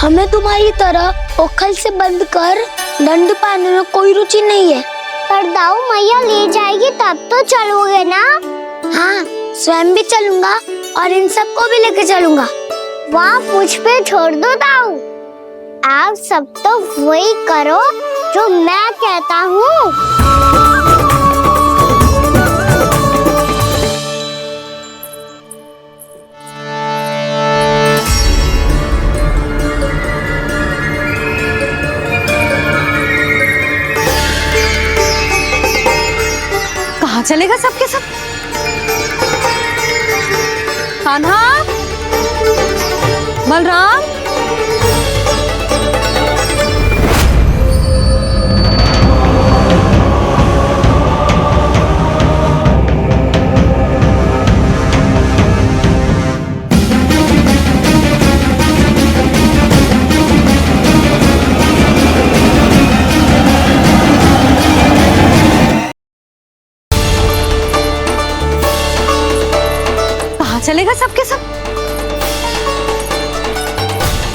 हमें तुम्हारी तरह ओखल से बंद कर दंड पाने में कोई रुचि नहीं है। पर दाऊ मैया ले जाएगी तब तो चलोगे ना? हाँ, स्वयं भी चलूंगा और इन सबको भी लेके चलूंगा। वहाँ मुझ पे छोड़ दो दाऊ। आप सब तो वही करो जो मैं कहता हूँ। कहाँ चलेगा सबके सब? कान्हा, बलराम, चलेगा सबके सब?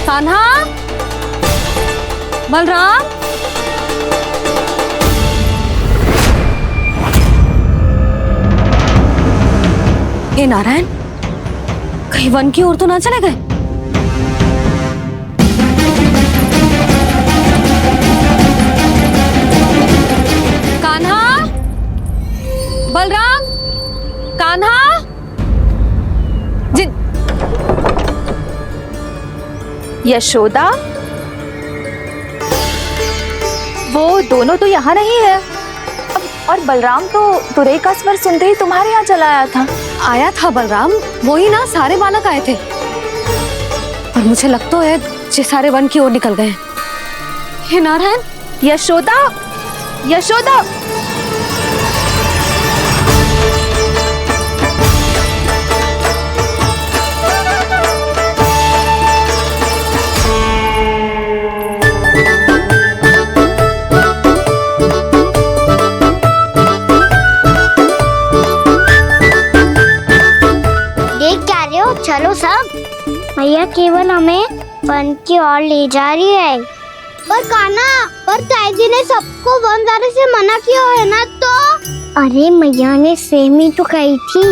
कान्हा, बलराम, हे नारायण, कहीं वन की ओर तो ना चले गए? कान्हा, बलराम, कान्हा, यशोदा, वो दोनों तो यहाँ नहीं है। और बलराम तो तुरई का स्वर सुनते ही तुम्हारे यहाँ चला आया था। आया था बलराम, वही ना सारे बालक आए थे। पर मुझे लगता है ये सारे वन की ओर निकल गए। हे नारायण, यशोदा, यशोदा, चलो सब, मैया केवल हमें वन की ओर ले जा रही है। पर कान्हा, पर ताईजी ने सबको वन जाने से मना किया है ना तो? अरे मैया ने सेम ही तो कही थी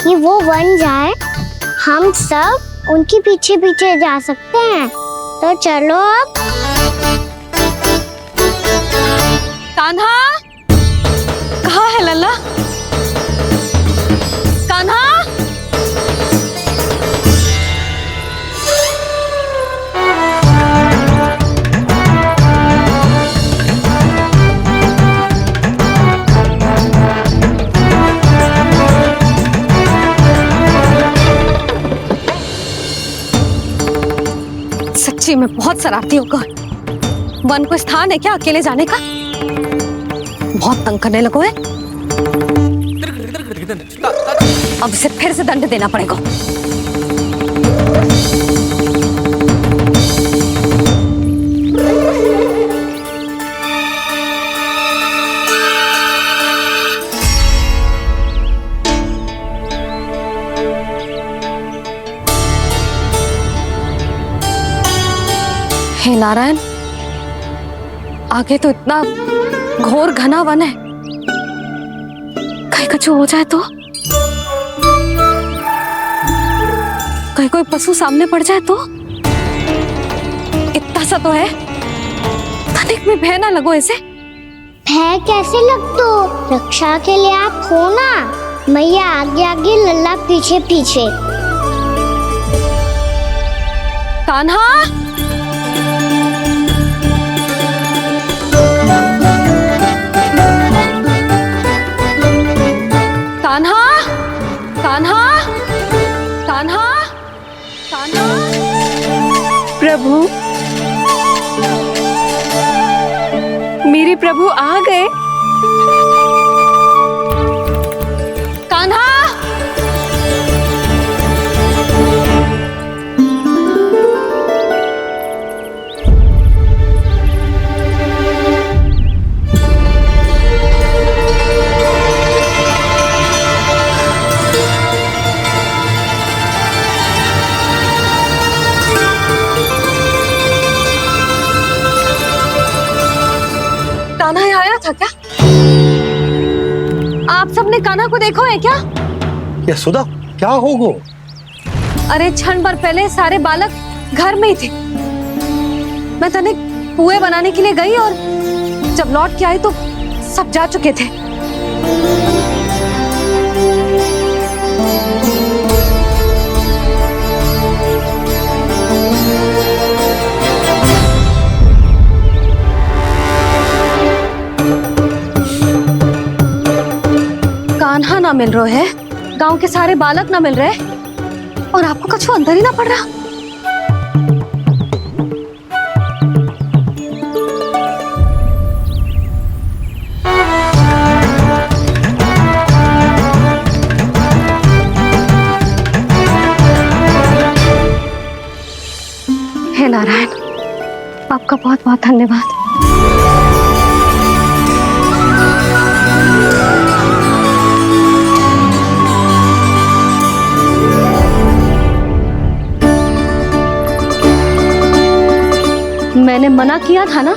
कि वो वन जाए, हम सब उनके पीछे पीछे जा सकते हैं। तो चलो अब। कान्हा, कहाँ है लल्ला? कान्हा, सच्ची में बहुत शरारती होगा। वन को स्थान है क्या अकेले जाने का? बहुत तंग करने लगो है। अब इसे फिर से दंड देना पड़ेगा। हे नारायण, आगे तो इतना घोर घना वन है, कहीं कुछ हो जाए तो? कहीं कोई पशु सामने पड़ जाए तो? इतना सा तो है, तनिक में भय ना लगो इसे। भय कैसे लग तो? रक्षा के लिए आप हो ना। मैया आगे आगे, लल्ला पीछे पीछे। कान्हा, कान्हा, कान्हा, कान्हा, कान्हा। प्रभु, मेरे प्रभु आ गए। कान्हा, कान्हा यहाँ आया था क्या? आप सबने कान्हा को देखो है क्या? यशोदा, क्या हो गो? अरे क्षण भर पहले सारे बालक घर में ही थे। मैं तनिक पुए बनाने के लिए गई और जब लौट के आई तो सब जा चुके थे। कान्हा ना मिल रहे है, गांव के सारे बालक ना मिल रहे, और आपको कुछ अंदर ही ना पड़ रहा। हे नारायण, आपका बहुत बहुत धन्यवाद। मैंने मना किया था ना,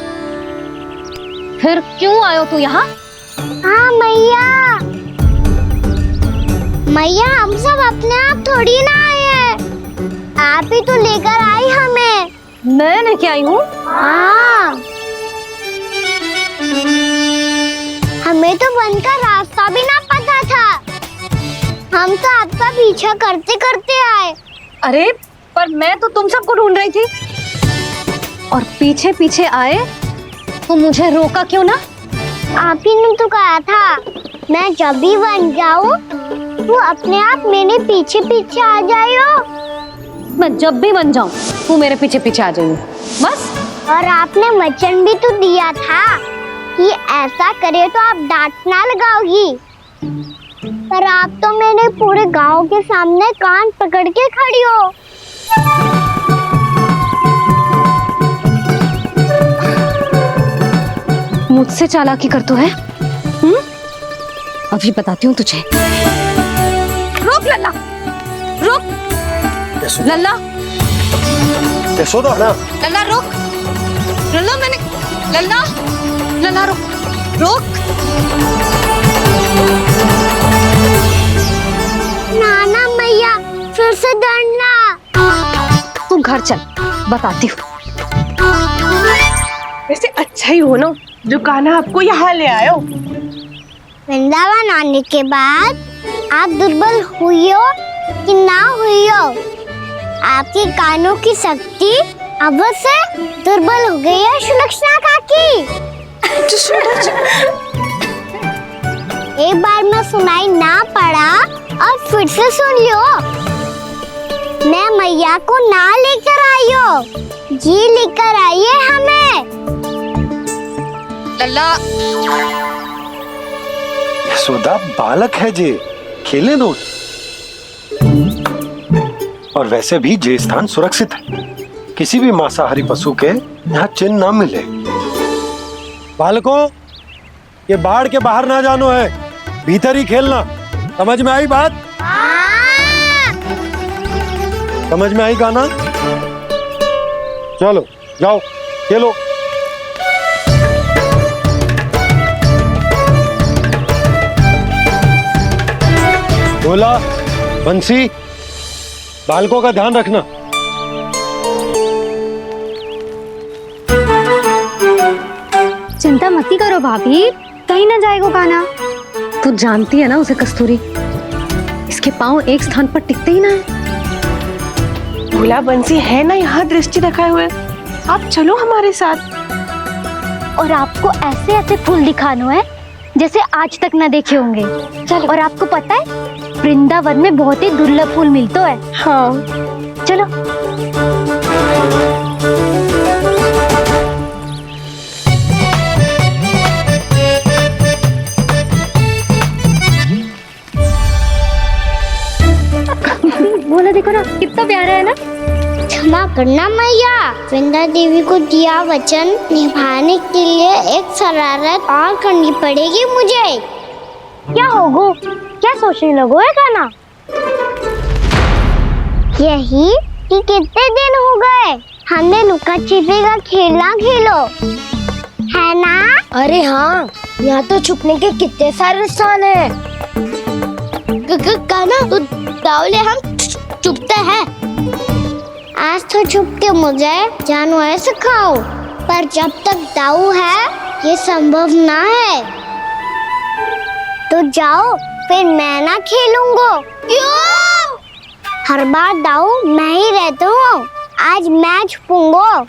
फिर क्यों आयो तू यहाँ? हाँ मैया, मैया हम सब अपने आप थोड़ी ना आए हैं, आप ही तो लेकर आई हमें। मैं लेके आई हूँ? हाँ, हमें तो वन का रास्ता भी ना पता था, हम तो आपका पीछा करते करते आए। अरे पर मैं तो तुम सबको ढूंढ रही थी, और पीछे पीछे आए तो मुझे रोका क्यों ना? आप ही ने तो कहा था मैं जब भी बन जाऊं तू अपने आप मेरे पीछे पीछे आ जाइयो। मैं जब भी बन जाऊं तू मेरे पीछे पीछे आ जाइयो, बस। और आपने वचन भी तो दिया था कि ऐसा करे तो आप डांट ना लगाओगी, पर आप तो मेरे पूरे गांव के सामने कान पकड़ के खड़ी हो। मुझसे चालाकी करतू है? अभी बताती हूँ तुझे। रुक लल्ला, रुक लल्ला, यशोदा ना, लल्ला रुक, लल्ला मैंने, लल्ला, लल्ला रुक, रुक। नाना मैया फिर से डरना। तू घर चल, बताती हूँ। वैसे अच्छा ही हो ना जो कान्हा आपको यहाँ ले आयो। वृंदावन आने के बाद आप दुर्बल हुई हो कि ना हुई हो, आपके कानों की शक्ति अब से दुर्बल हो गई है सुलक्षणा काकी। एक बार में सुनाई ना पड़ा और फिर से सुन लो। मैं मैया को ना लेकर आई हो, जी लेकर आई है हमें। लल्ला, यशोदा बालक है जे, खेलने दो। और वैसे भी जे स्थान सुरक्षित है, किसी भी मांसाहारी पशु के यहाँ चिन्ह ना मिले। बालकों, ये बाढ़ के बाहर ना जानो है, भीतर ही खेलना। समझ में आई बात? समझ में आई गाना? चलो जाओ खेलो। बोला बंसी, बालकों का ध्यान रखना। चिंता मत करो भाभी, कहीं ना जाएगा कान्हा। तू जानती है ना उसे कस्तूरी, इसके पांव एक स्थान पर टिकते ही ना है। भोला बंसी है ना यहाँ दृष्टि रखाए हुए, आप चलो हमारे साथ। और आपको ऐसे ऐसे फूल दिखाना है जैसे आज तक ना देखे होंगे। चलो। और आपको पता है वृंदावन में बहुत ही दुर्लभ फूल मिलते हैं। हाँ चलो। बोला देखो ना कितना प्यारा है ना। क्षमा करना मैया, वृंदा देवी को दिया वचन निभाने के लिए एक शरारत और करनी पड़ेगी मुझे। क्या होगो, क्या सोचने लगो है कान्हा? यही कि कितने दिन हो गए हमने लुका छिपी का खेलना खेलो, है ना? अरे हाँ, यहाँ तो छुपने के कितने सारे स्थान है। कान्हा तो दावले हम छुपते हैं। आज तो छुप के मुझे जानवर सिखाओ, पर जब तक दाऊ है ये संभव ना है। तो जाओ, फिर मैं ना खेलूंगा। क्यों? हर बार दाऊ मैं ही रहता हूँ, आज मैं छुपूंगा।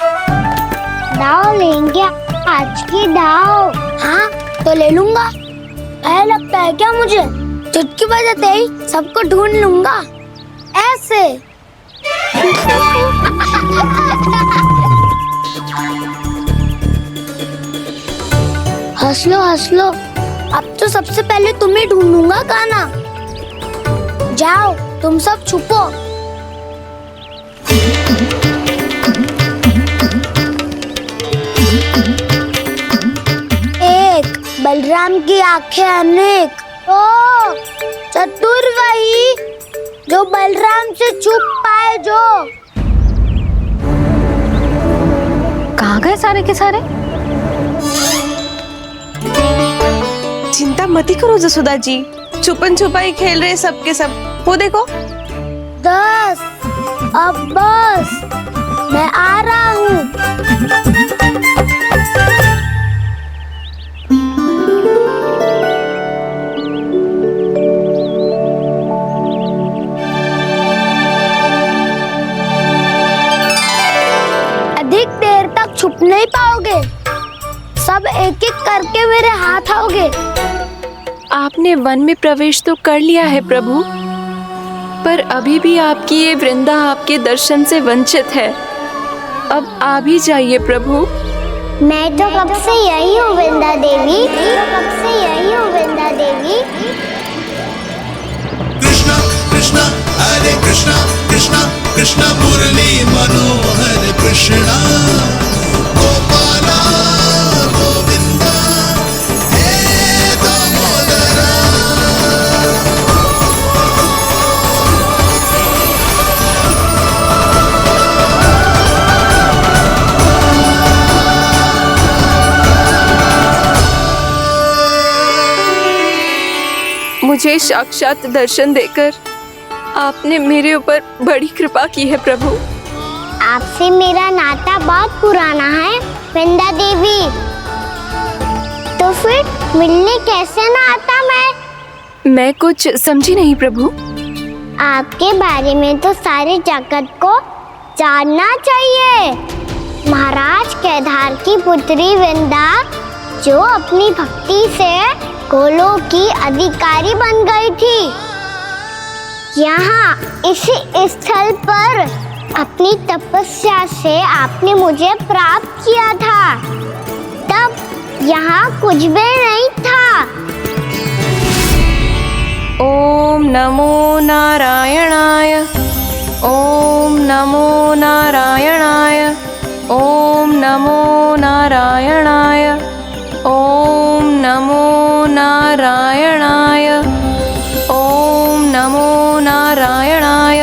दाऊ लेंगे आज की दाऊ। हाँ तो ले लूंगा। ऐसा लगता है क्या मुझे? चुटकी बजाते ही सबको ढूंढ लूंगा ऐसे। हंस लो, अब तो सबसे पहले तुम्हें ढूंढूंगा कान्हा। जाओ तुम सब छुपो। एक बलराम की आंखें अनेक, ओ चतुर वही जो बलराम से छुप पाए। जो कहाँ गए सारे के सारे? चिंता मत करो जसोदा जी, छुपन छुपाई खेल रहे सबके सब। वो देखो। 10 अब बस, मैं आ रहा हूँ। अधिक देर तक छुप नहीं पाओगे, सब एक एक करके मेरे हाथ आओगे। आपने वन में प्रवेश तो कर लिया है प्रभु, पर अभी भी आपकी ये वृंदा आपके दर्शन से वंचित है। अब आ भी जाइए प्रभु। मैं तो कब से यही हूँ वृंदा देवी, कब से यही हूँ वृंदा देवी। कृष्णा कृष्णा हरे कृष्णा कृष्णा कृष्णा मुरली मनोहर कृष्णा गोपाला गोविंदा हे दामोदरा। मुझे साक्षात दर्शन देकर आपने मेरे ऊपर बड़ी कृपा की है प्रभु। आपसे मेरा नाता बहुत पुराना है वृंदा देवी, तो फिर मिलने कैसे ना आता मैं कुछ समझी नहीं प्रभु। आपके बारे में तो सारे जगत को जानना चाहिए। महाराज केदार की पुत्री वृंदा, जो अपनी भक्ति से गोलोक की अधिकारी बन गई थी, यहाँ इसी स्थल पर अपनी तपस्या से आपने मुझे प्राप्त किया था। तब यहाँ कुछ भी नहीं था। ओम नमो नारायणाय, ओम नमो नारायणाय, ओम नमो नारायणाय, ओम नमो नारायणाय, ओम नमो नारायणाय,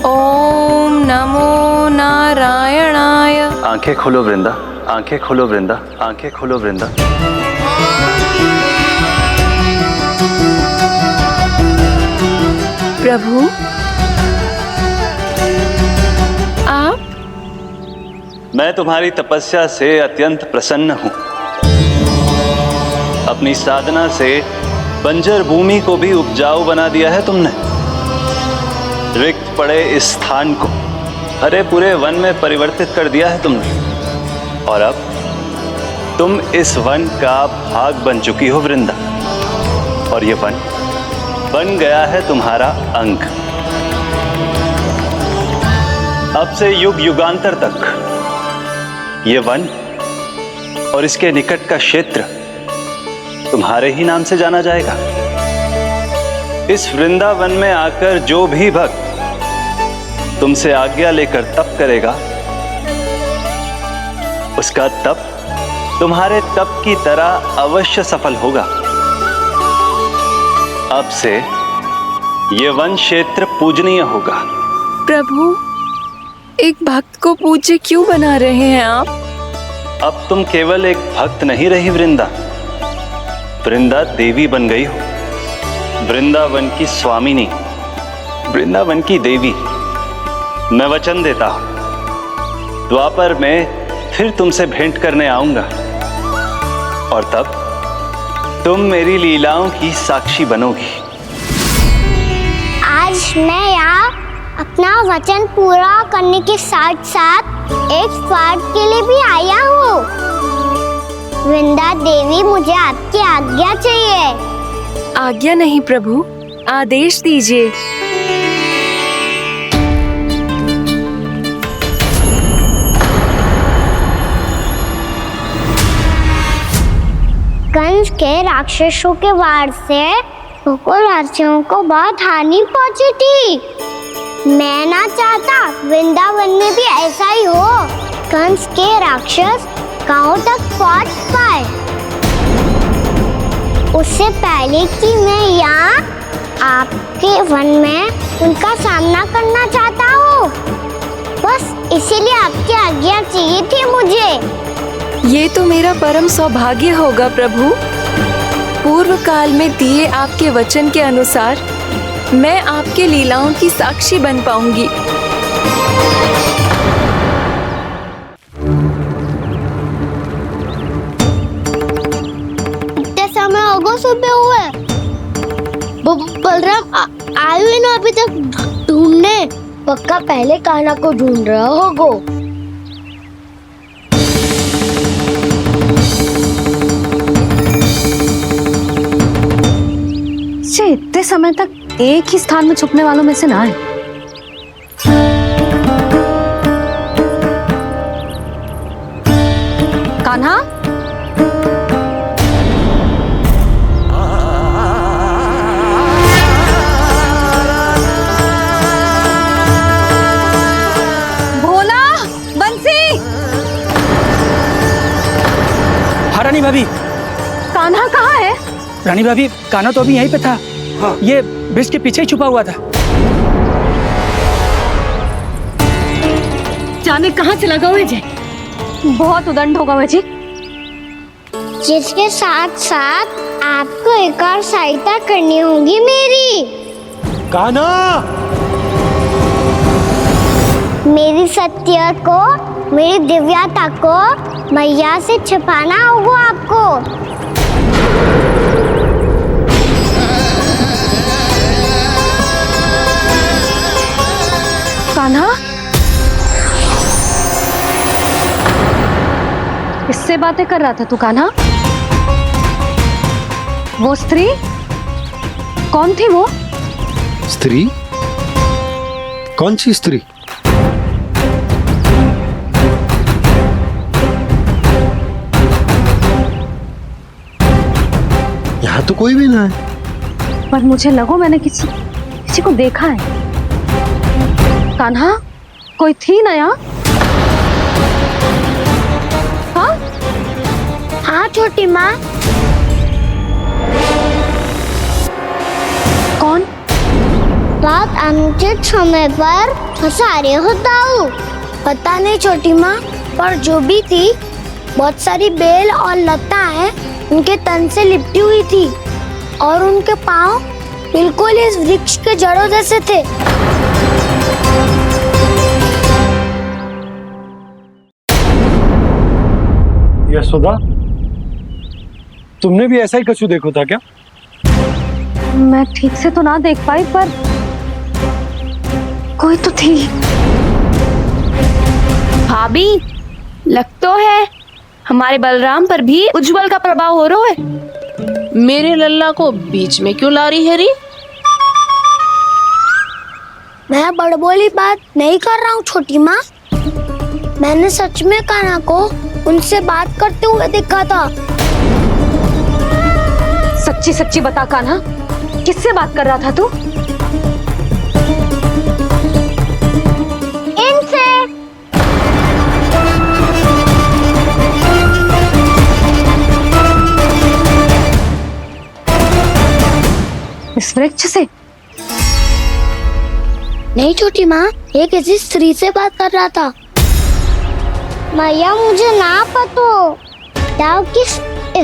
ओम नमो नारायणाय। आंखें खोलो वृंदा, आंखें खोलो वृंदा, आंखें खोलो वृंदा। प्रभु आप? मैं तुम्हारी तपस्या से अत्यंत प्रसन्न हूं। अपनी साधना से बंजर भूमि को भी उपजाऊ बना दिया है तुमने। रिक्त पड़े इस स्थान को हरे पूरे वन में परिवर्तित कर दिया है तुमने, और अब तुम इस वन का भाग बन चुकी हो वृंदा, और ये वन बन गया है तुम्हारा अंग। अब से युग युगांतर तक ये वन और इसके निकट का क्षेत्र तुम्हारे ही नाम से जाना जाएगा। इस वृंदावन में आकर जो भी भक्त तुमसे आज्ञा लेकर तप करेगा, उसका तप तुम्हारे तप की तरह अवश्य सफल होगा। अब से ये वन क्षेत्र पूजनीय होगा। प्रभु, एक भक्त को पूज्य क्यों बना रहे हैं आप? अब तुम केवल एक भक्त नहीं रही वृंदा, वृंदा देवी बन गई हो। वृंदावन की स्वामिनी, वृंदावन की देवी। मैं वचन देता हूं, द्वापर में फिर तुमसे भेंट करने आऊंगा, और तब तुम मेरी लीलाओं की साक्षी बनोगी। आज मैं यहाँ अपना वचन पूरा करने के साथ साथ एक स्वार्थ के लिए भी आया हूँ। वृंदा देवी, मुझे आपकी आज्ञा चाहिए। आज्ञा नहीं प्रभु, आदेश दीजिए। कंस के राक्षसों के वार से गोकुलवासियों को बहुत हानि पहुंची थी। मैं ना चाहता वृंदावन में भी ऐसा ही हो। कंस के राक्षस गांव तक पहुंच पाए, उससे पहले कि मैं यहाँ आपके वन में उनका सामना करना चाहता हूँ। बस इसीलिए आपकी आज्ञा चाहिए थी मुझे। ये तो मेरा परम सौभाग्य होगा प्रभु। पूर्व काल में दिए आपके वचन के अनुसार मैं आपके लीलाओं की साक्षी बन पाऊंगी। इतने समय होगा सुबह हुए, बलराम आयु ही ना अभी तक ढूंढने। पक्का पहले कान्हा को ढूंढ रहा होगा। इतने समय तक एक ही स्थान में छुपने वालों में से ना है। कान्हा, भोला, बंसी। हाँ रानी भाभी। कान्हा कहाँ है? रानी भाभी, कान्हा तो अभी यहीं पे था। हाँ। ये वृक्ष के पीछे ही छुपा हुआ था। जाने कहाँ चला गया वह? बहुत उदंड होगा वह जी। जिसके साथ साथ आपको एक और सहायता करनी होगी मेरी। कान्हा, मेरी सत्य को, मेरी दिव्यता को मैया से छिपाना होगा आपको। कान्हा, किससे बातें कर रहा था तू कान्हा? वो स्त्री कौन थी? वो स्त्री? कौन सी स्त्री? यहाँ तो कोई भी ना है। पर मुझे लगो मैंने किसी को देखा है। कान्हा, कोई थी ना यहाँ? हाँ? हाँ छोटी माँ। कौन? रात अनुचित समय पर फंसारे होता हूँ। पता नहीं छोटी माँ, पर जो भी थी बहुत सारी बेल और लता है उनके तन से लिपटी हुई थी और उनके पाँव बिल्कुल इस वृक्ष के जड़ों जैसे थे। यशोदा, तुमने भी ऐसा ही कछु देखो था क्या? मैं ठीक से तो ना देख पाई, पर कोई तो थी। भाभी, लग तो है हमारे बलराम पर भी उज्जवल का प्रभाव हो रहा है। मेरे लल्ला को बीच में क्यों ला रही है री? मैं बड़बोली बात नहीं कर रहा हूँ छोटी माँ। मैंने सच में कान्हा को उनसे बात करते हुए देखा था। सच्ची सच्ची बता कान्हा, किससे बात कर रहा था तू? इनसे। इस वृक्ष से? नहीं छोटी माँ, एक किसी स्त्री से बात कर रहा था। मैया मुझे ना पतो आप किस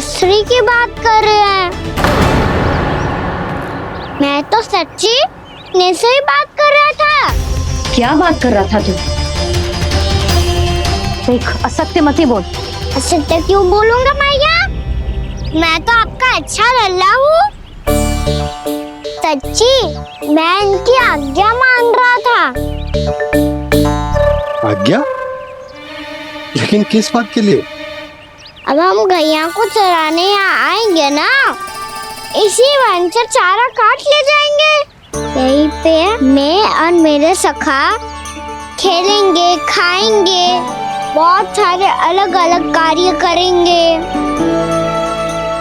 स्त्री की बात कर रहे हैं। मैं तो सच्ची ने से ही बात कर रहा था। क्या बात कर रहा था तू? देख, असत्य मत ही बोल। असत्य क्यों बोलूंगा मैया? मैं तो आपका अच्छा लल्ला हूँ। सच्ची मैं इनकी आज्ञा मान रहा था। आज्ञा? लेकिन किस बात के लिए? अब हम गैया को चराने यहाँ आएंगे ना, इसी वन से चारा काट ले जाएंगे। यहीं पे मैं और मेरे सखा खेलेंगे, खाएंगे, बहुत सारे अलग अलग कार्य करेंगे।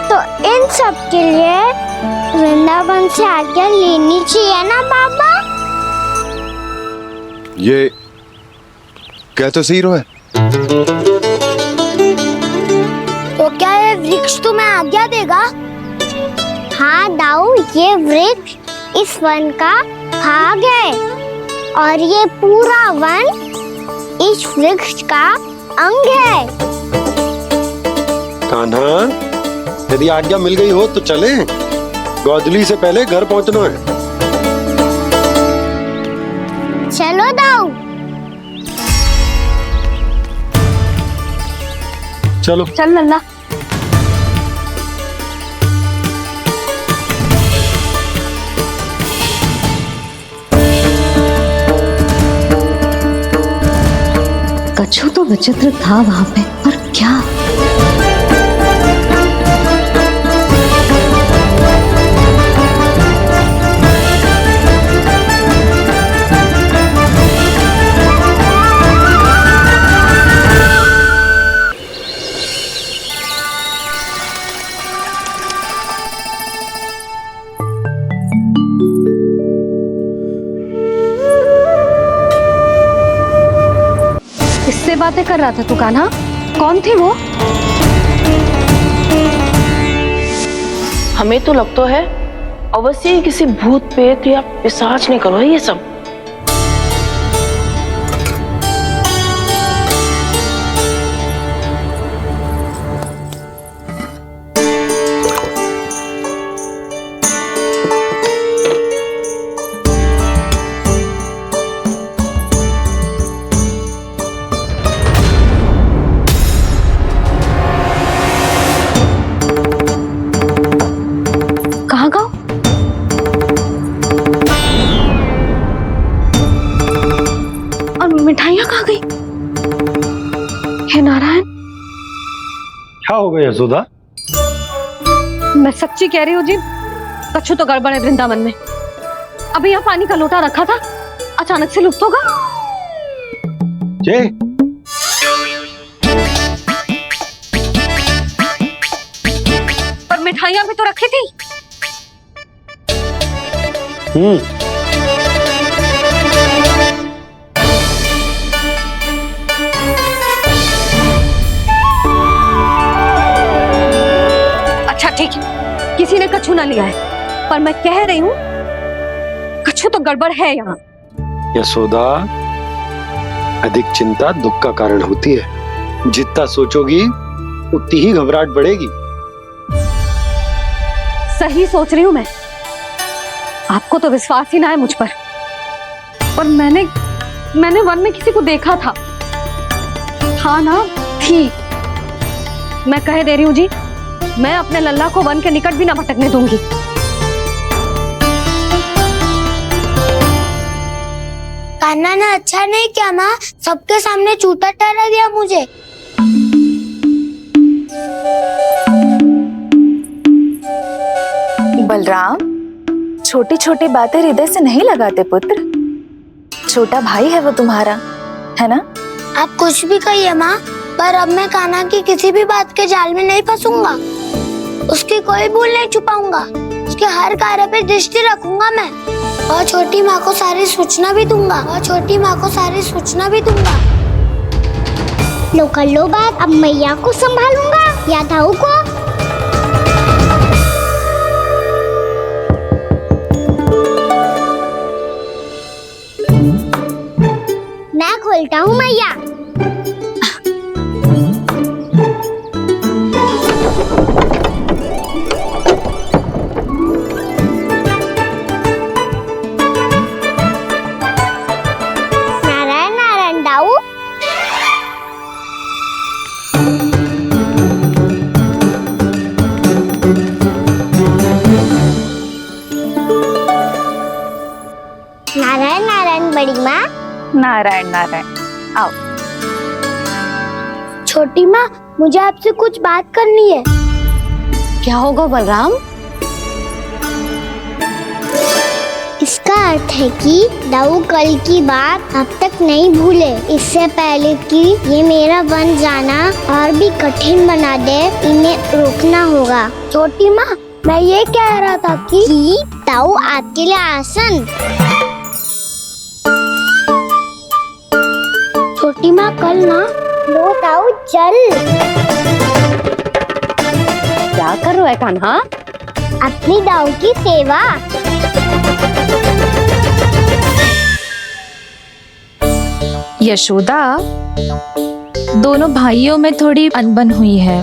तो इन सब के लिए वृंदावन से आज्ञा लेनी चाहिए ना बाबा? ये क्या तो सही रो है। तो क्या ये वृक्ष तुम्हें आज्ञा देगा? हाँ दाऊ, ये वृक्ष इस वन का भाग है और ये पूरा वन इस वृक्ष का अंग है। कान्हा, यदि आज्ञा मिल गई हो तो चले। गोधूली से पहले घर पहुंचना है। चलो दाऊ। चलो चल लल्ला। कछु तो विचित्र था वहां पे, पर क्या? किससे बातें कर रहा था तू कान्हा? कौन थी वो? हमें तो लगता है अवश्य ही किसी भूत प्रेत या पिशाच ने करो ये सब। कहाँ गाँव? और मिठाइयाँ कहाँ गई? हे नारायण, क्या हो गया यशोदा? मैं सच्ची कह रही हूँ जी, कछु तो गड़बड़ है वृंदावन में। अभी यहाँ पानी का लोटा रखा था, अचानक से लुप्त होगा। जय पर मिठाइयाँ भी तो रखी थी। अच्छा ठीक है, किसी ने कछु ना लिया है, पर मैं कह रही हूँ कछु तो गड़बड़ है यहाँ। यशोदा, अधिक चिंता दुख का कारण होती है। जितना सोचोगी उतनी ही घबराहट बढ़ेगी। सही सोच रही हूँ मैं। आपको तो विश्वास ही ना है मुझ पर मैंने वन में किसी को देखा था। हाँ ना, थी। मैं कह दे रही हूँ जी, मैं अपने लल्ला को वन के निकट भी ना भटकने दूंगी। कान्हा ने अच्छा नहीं किया माँ, सबके सामने झूठा ठहरा दिया मुझे। बलराम, छोटी छोटी बातें हृदय से नहीं लगाते पुत्र। छोटा भाई है वो तुम्हारा, है ना? आप कुछ भी कहिए माँ, पर अब मैं कान्हा की किसी भी बात के जाल में नहीं फंसूंगा। उसकी कोई भूल नहीं छुपाऊंगा। उसके हर कार्य पे दृष्टि रखूंगा मैं, और छोटी माँ को सारी सूचना भी दूंगा। लो कर लो बात, अब मैया को संभालूंगा या दाऊ को। मैं खोलता हूँ मैया। नारायण नारायण दाऊ। नारायण नारायण बड़ी माँ। नारायण नारायण, आओ। छोटी माँ, मुझे आपसे कुछ बात करनी है। क्या होगा बलराम? इसका अर्थ है कि दाऊ कल की बात अब तक नहीं भूले, इससे पहले कि ये मेरा वन जाना और भी कठिन बना दे, इन्हें रोकना होगा। छोटी माँ, मैं ये कह रहा था कि दाऊ आपके लिए आसन। छोटी माँ, कल ना लो दाऊ चल। क्या कर रहा है कान्हा? अपनी दाऊ की सेवा। यशोदा, दोनों भाइयों में थोड़ी अनबन हुई है।